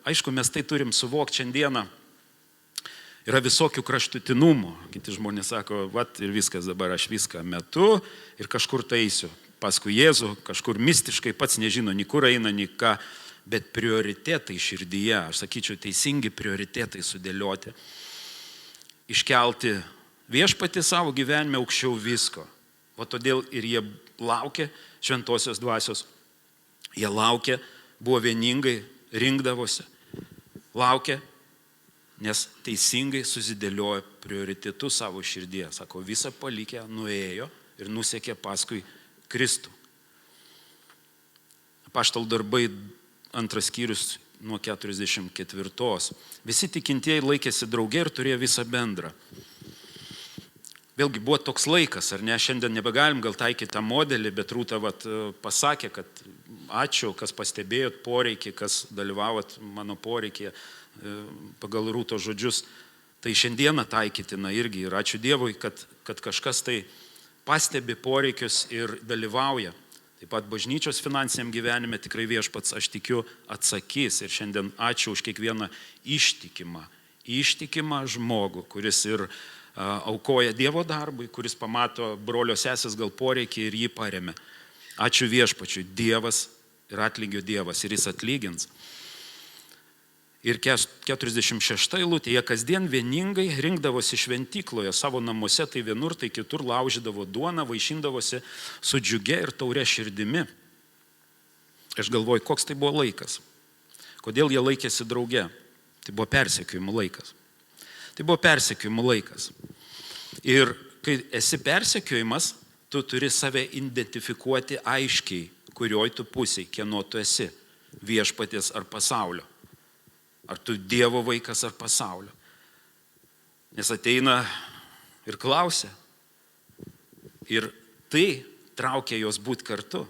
Aišku, mes tai turim suvokti šiandieną. Yra visokių kraštutinumų. Kiti žmonės sako, ir viskas dabar, aš viską metu ir kažkur taisiu. Paskui Jėzų, kažkur mistiškai pats nežino, nei kur eina, nei ką, bet prioritetai širdyje, aš sakyčiau, teisingi prioritetai sudėlioti. Iškelti Viešpatį savo gyvenime aukščiau visko. O todėl ir jie laukė šventosios dvasios. Jie laukė, buvo vieningai, rinkdavosi. Laukė, nes teisingai susidėliojo prioritetus savo širdyje. Sako, visą palikę nuėjo ir nusekė paskui Kristų. Apaštalų darbai 2 skyrius nuo 44. Visi tikintieji laikėsi drauge ir turėjo visą bendrą. Vėlgi buvo toks laikas, ar ne, šiandien nebegalim gal taikyti tą modelį, bet Rūta pasakė, kad ačiū, kas pastebėjot poreikį, kas dalyvavot mano poreikį pagal Rūto žodžius. Tai šiandieną taikytina irgi ir ačiū Dievui, kad kažkas tai pastebi poreikius ir dalyvauja. Taip pat bažnyčios finansiniam gyvenime tikrai Viešpats, aš tikiu, atsakys. Ir šiandien ačiū už kiekvieną ištikimą žmogų, kuris ir aukoja Dievo darbui, kuris pamato brolio sesės gal poreikį ir jį paremia. Ačiū Viešpačiui, Dievas ir atlygio Dievas ir jis atlygins. Ir 46 eilutė, jie kasdien vieningai rinkdavosi šventykloje savo namuose, tai vienur, tai kitur laužydavo duoną, vaišindavosi su džiugia ir taure širdimi. Aš galvoju, koks tai buvo laikas. Kodėl jie laikėsi drauge? Tai buvo persekiojimų laikas. Tai buvo persekiojimų laikas. Ir kai esi persekiojimas, tu turi save identifikuoti aiškiai, kurioj tu pusiai, kieno tu esi, Viešpaties ar pasaulio. Ar tu Dievo vaikas ar pasaulio. Nes ateina ir klausia. Ir tai traukia juos būti kartu.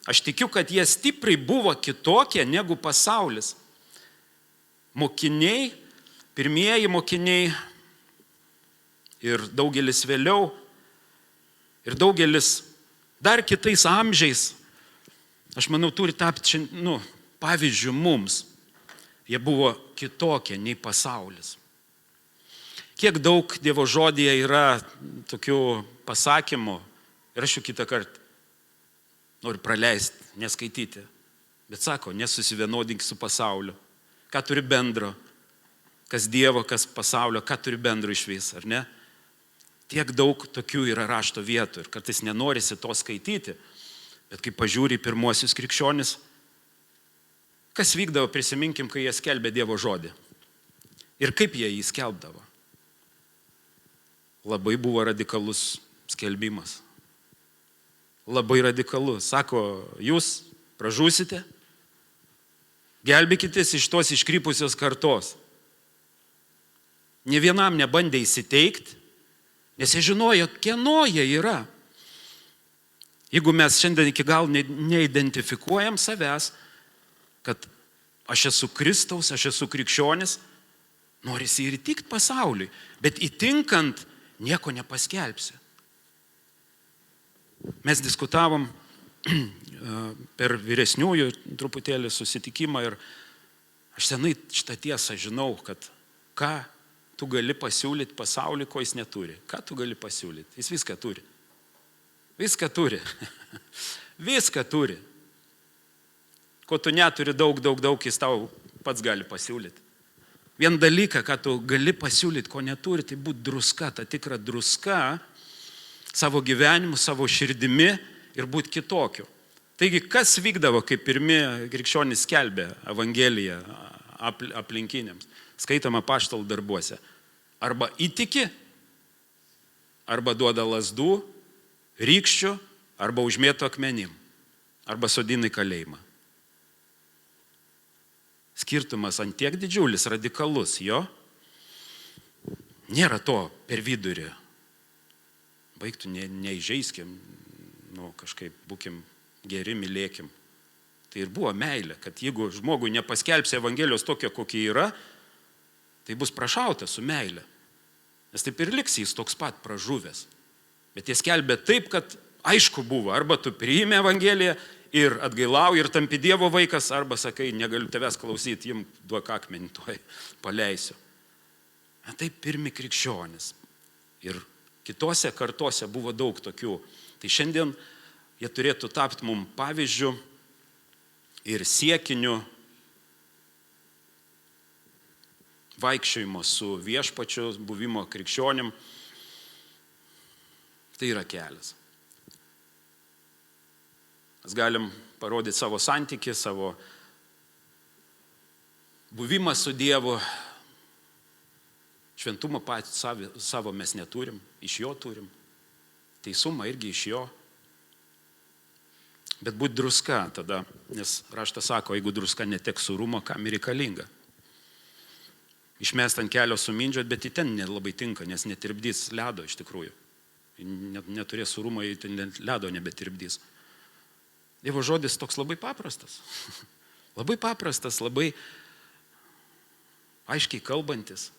Aš tikiu, kad jie stipriai buvo kitokie negu pasaulis. Mokiniai, pirmieji mokiniai ir daugelis vėliau, ir daugelis dar kitais amžiais, aš manau, turi tapti pavyzdžių mums. Jie buvo kitokie nei pasaulis. Kiek daug Dievo žodyje yra tokių pasakymų, ir aš jų kitą kartą noriu praleisti, neskaityti. Bet sako, nesusivienodink su pasauliu. Ką turi bendro? Kas Dievo, kas pasaulio, ką turi bendro iš vis, ar ne? Tiek daug tokių yra rašto vietų ir kartais nenorisi to skaityti. Bet kai pažiūri pirmuosius krikščionis, kas vykdavo, prisiminkim, kai jie skelbė Dievo žodį. Ir kaip jie jį skelbdavo. Labai buvo radikalus skelbimas. Labai radikalus. Sako, jūs pražūsite, gelbėkitės iš tos iškrypusios kartos. Ne vienam nebandė įsiteikti, nes jie žinojo, kieno jie yra. Jeigu mes šiandien iki gal neidentifikuojam savęs, kad aš esu Kristaus, aš esu krikščionis, norisi ir įtikti pasauliui, bet įtinkant nieko nepaskelbsi. Mes diskutavom per vyresniųjų truputėlį susitikimą ir aš senai šitą tiesą žinau, kad ką tu gali pasiūlyti pasauliui, ko jis neturi. Ką tu gali pasiūlyti? Jis viską turi. Viską turi. Viską turi. Ko tu neturi daug, jis tau pats gali pasiūlyti. Vien dalyką, ką tu gali pasiūlyti, ko neturi, tai būti druska, ta tikra druska savo gyvenimu, savo širdimi ir būti kitokiu. Taigi, kas vykdavo, kai pirmi krikščionys skelbė Evangeliją aplinkiniams? Skaitoma apaštalų darbuose. Arba įtiki, arba duoda lazdų, rykščių, arba užmėto akmenim, arba sodina į kalėjimą. Skirtumas ant tiek didžiulis, radikalus, jo. Nėra to per vidurį. Baigtų, neįžeiskim, kažkaip būkim geri, mylėkim. Tai ir buvo meilė, kad jeigu žmogui nepaskelbsi Evangelijos tokio, kokia yra, tai bus prašauta su meilė. Nes taip ir liks jis toks pat pražuvęs. Bet jie skelbė taip, kad aišku buvo, arba tu priimi Evangeliją ir atgailauji ir tampi Dievo vaikas, arba sakai, negaliu tavęs klausyti, jim duok akmenį, tuoj paleisiu. Taip pirmi krikščionis. Ir kitose kartose buvo daug tokių. Tai šiandien jie turėtų tapti mums pavyzdžių ir siekiniu vaikščiojimo su Viešpačiu, buvimo krikščionim. Tai yra kelias. Mes galim parodyti savo santykį, savo buvimą su Dievu. Šventumą patį savo mes neturim, iš jo turim. Teisumą irgi iš jo. Bet būt druska tada, nes raštas sako, jeigu druska neteks sūrumo, kam reikalinga. Išmest ant kelio sumindžiot, bet į ten nelabai tinka, nes netirpdys ledo iš tikrųjų. Neturės sūrumo, į ten ledo nebetirpdys. Dievo žodis toks labai paprastas. Labai paprastas, labai aiškiai kalbantis.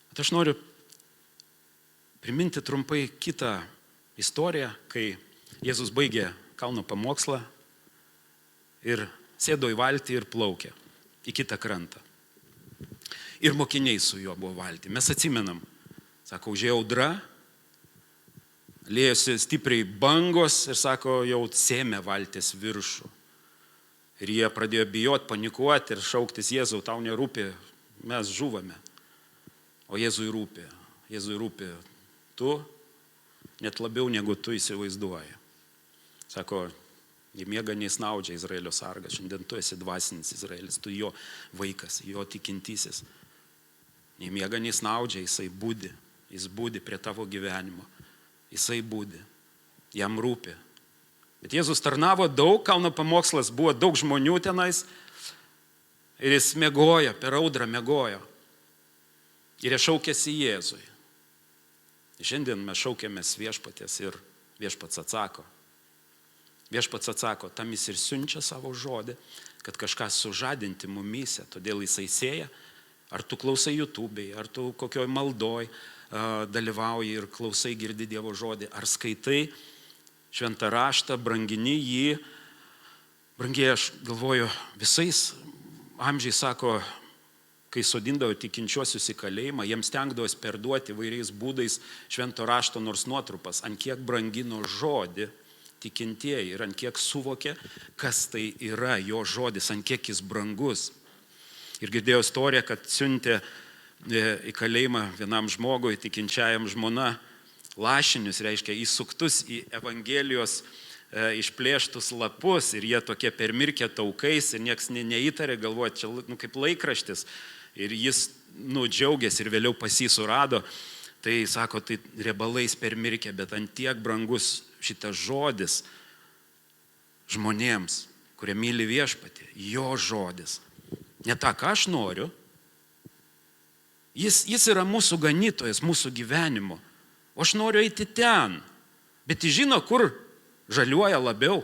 Bet aš noriu priminti trumpai kitą istoriją, kai Jėzus baigė kalno pamokslą ir sėdo į valtį ir plaukė į kitą krantą. Ir mokiniai su juo buvo valty. Mes atsimenam. Sako, užėjo audra, lėjosi stipriai bangos ir sako, jau sėmė valties viršų. Ir jie pradėjo bijoti, panikuoti ir šauktis, Jėzau, tau nerūpi, mes žuvame. O Jėzui rūpi. Jėzui rūpi tu, net labiau negu tu įsivaizduoji. Sako, jie miega neįsnaudžia Izraelio sargas. Šiandien tu esi dvasinis Izraelis, tu jo vaikas, jo tikintysis. Nei miega neįsnaudžia, jisai būdi. Jis būdi prie tavo gyvenimo. Jisai būdi. Jam rūpi. Bet Jėzus tarnavo daug, kalno pamokslas buvo daug žmonių tenais. Ir jis miegojo, per audrą miegojo. Ir jie šaukėsi Jėzui. Šiandien mes šaukėmės viešpaties ir viešpats atsako. Viešpats atsako, tam jis ir siunčia savo žodį, kad kažką sužadinti mumyse. Todėl jisai sėja, ar tu klausai YouTube'ai, ar tu kokioj maldoj dalyvauji ir klausai, girdi Dievo žodį, ar skaitai šventą raštą, brangini jį. Brangiai, aš galvoju, visais amžiais, sako, kai sodindavo tikinčiuosius į kalėjimą, jiems stengdavosi perduoti įvairiais būdais švento rašto nors nuotrupas, ant kiek brangino žodį tikintieji ir ant kiek suvokė, kas tai yra jo žodis, ant kiek jis brangus. Ir girdėjau istoriją, kad siuntė į kalėjimą vienam žmogui, tikinčiajam žmona, lašinius, reiškia įsuktus į Evangelijos išplėštus lapus ir jie tokie permirkę taukais ir nieks neįtarė, galvoja, čia kaip laikraštis. Ir jis džiaugiasi ir vėliau pas jį surado. Tai sako, tai riebalais permirkę, bet ant tiek brangus šitas žodis žmonėms, kurie myli viešpatį, jo žodis. Ne tą, ką aš noriu. Jis yra mūsų ganytojas, mūsų gyvenimo. O aš noriu eiti ten. Bet jis žino, kur žaliuoja labiau.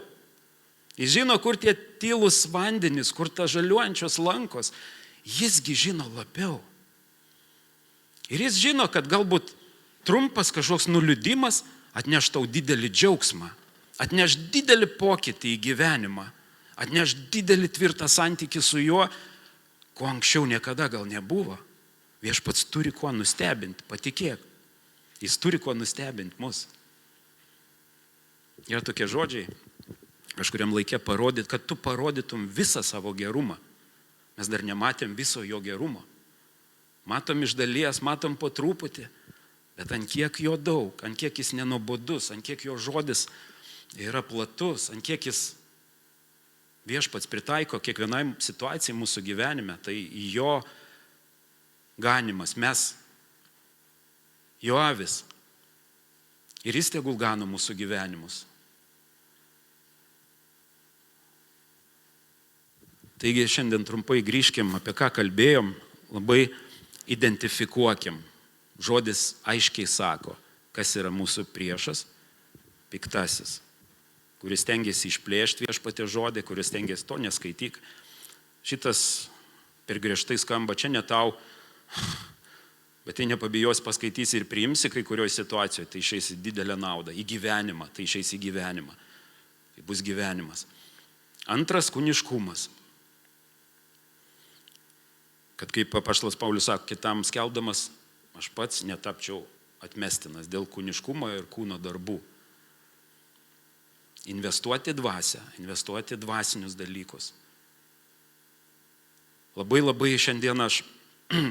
Jis žino, kur tie tylus vandenys, kur ta žaliuojančios lankos. Jisgi žino labiau. Ir jis žino, kad galbūt trumpas kažkoks nuliūdimas atneš tau didelį džiaugsmą, atneš didelį pokytį į gyvenimą, atneš didelį tvirtą santykį su juo, ko anksčiau niekada gal nebuvo. Viešpats turi kuo nustebinti, patikėk. Jis turi kuo nustebinti mus. Yra tokie žodžiai, kažkuriam laikė parodyti, kad tu parodytum visą savo gerumą. Mes dar nematėm viso jo gerumo. Matom iš dalies, matom po truputį, bet ant kiek jo daug, ant kiek jis nenobodus, ant kiek jo žodis yra platus, ant kiek jis viešpats pritaiko kiekvienai situacijai mūsų gyvenime, tai jo ganimas, mes jo avis. Ir jis tegul gano mūsų gyvenimus. Taigi šiandien trumpai grįžkim, apie ką kalbėjom, labai identifikuokim. Žodis aiškiai sako, kas yra mūsų priešas, piktasis, kuris tengiasi išplėšti viešpatės žodį, kuris tengiasi to neskaityk. Šitas per griežtai skamba, čia ne tau, bet tai nepabijos paskaitysi ir priimsi kai kurioje situacijoje, tai išeis į didelę naudą, į gyvenimą, tai išeis į gyvenimą. Tai bus gyvenimas. Antras, kūniškumas. Kad kaip apaštalas Paulius sako, kitam skelbdamas, aš pats netapčiau atmestinas dėl kūniškumo ir kūno darbų. Investuoti dvasią, investuoti dvasinius dalykus. Labai šiandien aš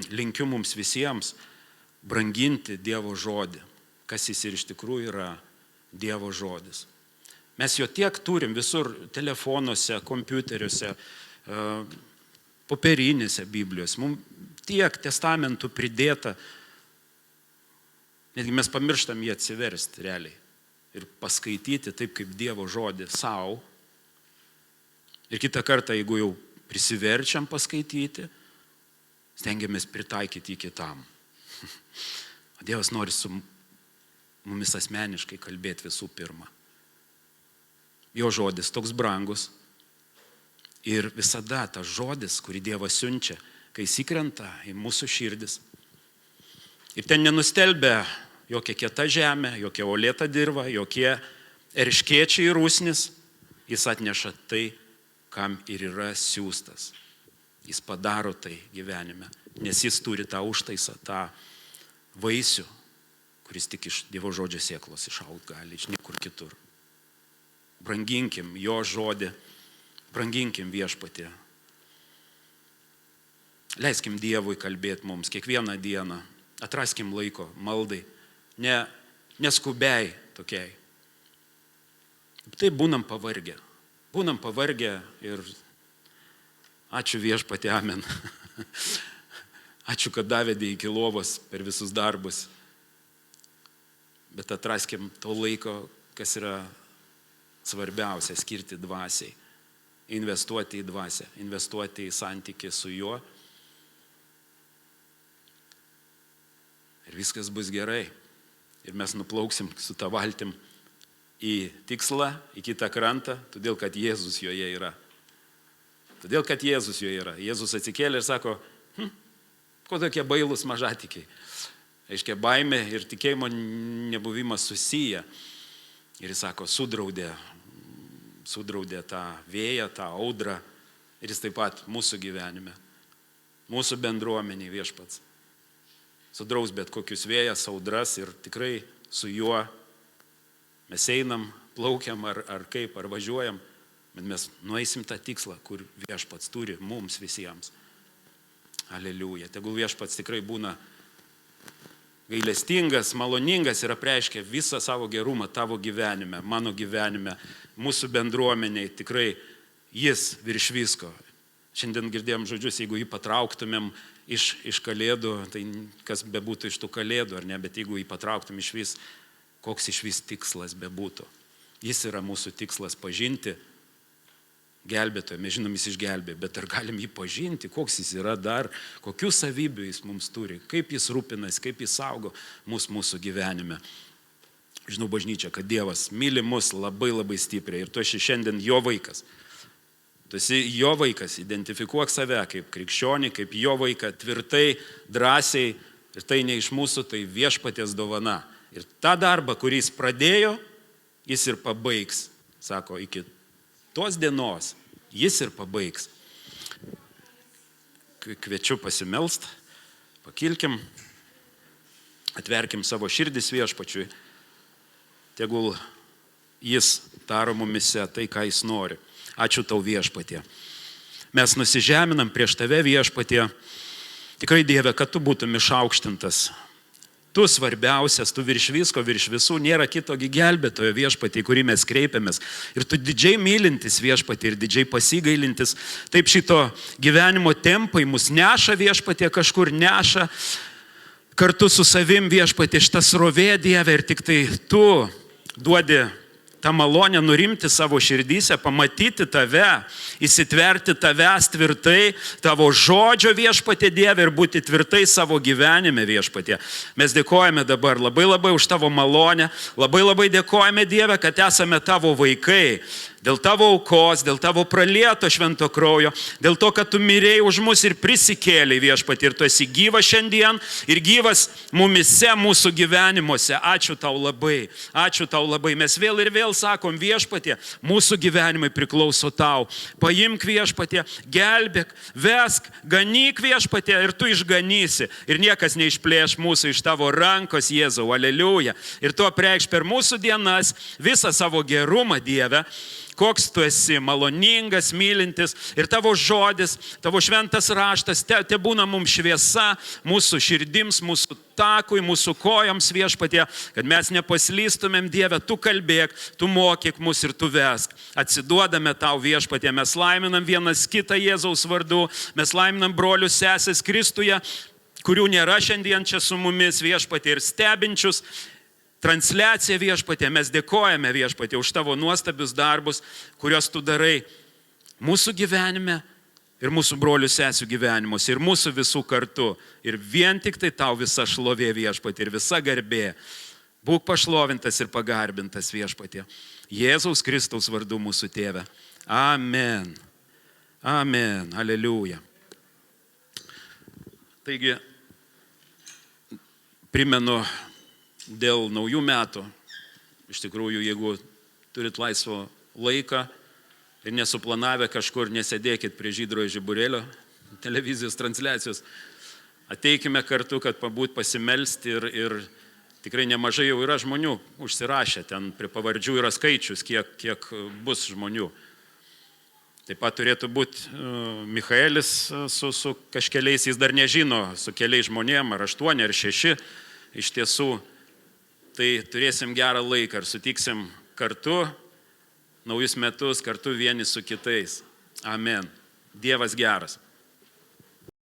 linkiu mums visiems branginti Dievo žodį, kas jis ir iš tikrųjų yra Dievo žodis. Mes jo tiek turim visur telefonuose, kompiuteriuose, popierinėse Biblijos. Mums tiek testamentų pridėta, netgi mes pamirštam jį atsiversti realiai ir paskaityti taip kaip Dievo žodį savo. Ir kitą kartą, jeigu jau prisiverčiam paskaityti, stengiamės pritaikyti jį kitam. Dievas nori su mumis asmeniškai kalbėti visų pirma. Jo žodis toks brangus. Ir visada tas žodis, kurį Dievas siunčia, kai įsikrenta į mūsų širdis. Ir ten nenustelbia jokia kieta žemė, jokia uolėta dirva, jokie erškėčiai ir usnis. Jis atneša tai, kam ir yra siųstas. Jis padaro tai gyvenime. nes jis turi tą užtaisą, tą vaisių, kuris tik iš Dievo žodžio sėklos išaugti gali, iš niekur kitur. Branginkim jo žodį, branginkim Viešpatį. Leiskim Dievui kalbėti mums kiekvieną dieną, atraskim laiko maldai, neskubiai tokiai. Tai būnam pavargę ir ačiū Viešpatį, amen. Ačiū, kad davėdė iki lovos per visus darbus. Bet atraskim to laiko, kas yra svarbiausia, skirti dvasiai. Investuoti į dvasią, investuoti į santykį su juo. Ir viskas bus gerai. Ir mes nuplauksim su tą valtim į tikslą, į kitą krantą, todėl kad Jėzus joje yra. Todėl kad Jėzus joje yra. Jėzus atsikėlė ir sako, ko tokie bailūs mažatikiai. Aiškia, baimė ir tikėjimo nebuvimas susiję. Ir jis sako, sudraudė tą vėją, tą audrą. Ir jis taip pat mūsų gyvenime, mūsų bendruomenė Viešpats. Sudraus bet kokius vėjas, audras ir tikrai su juo mes einam, plaukiam ar kaip, ar važiuojam, bet mes nueisim tą tikslą, kur Viešpats turi mums visiems. Aleliuja. Tegul Viešpats tikrai būna gailestingas, maloningas ir apreiškia visą savo gerumą tavo gyvenime, mano gyvenime, mūsų bendruomeniai. Tikrai jis virš visko. Šiandien girdėjom žodžius, jeigu jį patrauktumėm iš kalėdų, tai kas bebūtų iš tų kalėdų, ar ne, bet jeigu jį patrauktum iš vis, koks iš vis tikslas bebūtų. Jis yra mūsų tikslas pažinti gelbėtoją, mes žinom, jis išgelbė, bet ar galim jį pažinti, koks jis yra dar, kokių savybių jis mums turi, kaip jis rūpinas, kaip jis saugo mūsų gyvenime. Žinau, bažnyčia, kad Dievas myli mus labai labai stipriai ir tu esi šiandien jo vaikas. Tu esi jo vaikas, identifikuok save kaip krikščionį, kaip jo vaiką, tvirtai, drąsiai, ir tai ne iš mūsų, tai Viešpaties dovana. Ir tą darbą, kurį jis pradėjo, jis ir pabaigs, sako, iki tos dienos jis ir pabaigs. Kviečiu pasimelst, pakilkim, atverkim savo širdis Viešpačiui, tegul jis daro mumise tai, ką jis nori. Ačiū tau Viešpatie. Mes nusižeminam prieš tave Viešpatie. Tikrai Dieve, kad tu būtum išaukštintas. Tu svarbiausias, tu virš visko, virš visų, nėra kitogi gelbėtojo Viešpatie, kurį mes kreipiamės. Ir tu didžiai mylintis Viešpatie ir didžiai pasigailintis. Taip šito gyvenimo tempai mus neša Viešpatie, kažkur neša kartu su savim Viešpatie šitą srovė Dieve ir tik tai tu duodi tą malonę nurimti savo širdyse, pamatyti tave, įsitverti tavęs tvirtai, tavo žodžio Viešpatie Dieve ir būti tvirtai savo gyvenime Viešpatie. Mes dėkojame dabar labai labai už tavo malonę, labai labai dėkojame Dieve, kad esame tavo vaikai. Dėl tavo aukos, dėl tavo pralieto švento kraujo, dėl to, kad tu mirėjai už mus ir prisikėlei Viešpatie ir tu esi gyvas šiandien ir gyvas mumise, mūsų gyvenimuose. Ačiū tau labai, ačiū tau labai. Mes vėl ir vėl sakom Viešpatie, mūsų gyvenimai priklauso tau. Paimk Viešpatie, gelbėk, vesk, ganyk Viešpatie ir tu išganysi. Ir niekas neišplėš mūsų iš tavo rankos, Jėzau, aleliuja. Ir tu apreikš per mūsų dienas visą savo gerumą, Dieve. Koks tu esi maloningas, mylintis ir tavo žodis, tavo šventas raštas, te būna mums šviesa, mūsų širdims, mūsų takui, mūsų kojoms Viešpatie, kad mes nepaslystumėm Dieve, tu kalbėk, tu mokyk mus ir tu vesk. Atsiduodame tau Viešpatie, mes laiminam vienas kitą Jėzaus vardu, mes laiminam brolius sesės Kristuje, kurių nėra šiandien čia su mumis Viešpatie ir stebinčius. Transliacija Viešpatie, mes dėkojame Viešpatie už tavo nuostabius darbus, kuriuos tu darai mūsų gyvenime ir mūsų brolių sesių gyvenimus ir mūsų visų kartu. Ir vien tik tai tau visa šlovė Viešpatie ir visa garbė. Būk pašlovintas ir pagarbintas Viešpatie. Jėzaus Kristaus vardu mūsų tėve. Amen. Amen. Aleliuja. Taigi, primenu, dėl naujų metų, iš tikrųjų, jeigu turit laisvo laiką ir nesuplanavę kažkur, nesėdėkit prie žydrojo žiburėlio televizijos transliacijos, Ateikime kartu, kad pabūt pasimelsti ir tikrai nemažai jau yra žmonių užsirašę, ten prie pavardžių yra skaičius, kiek bus žmonių. Taip pat turėtų būti Michaelis su kažkeliais, jis dar nežino, su keliais žmonėm, ar 8, ar 6 iš tiesų. Tai turėsim gerą laiką ir sutiksim kartu, naujus metus kartu vieni su kitais. Amen. Dievas geras.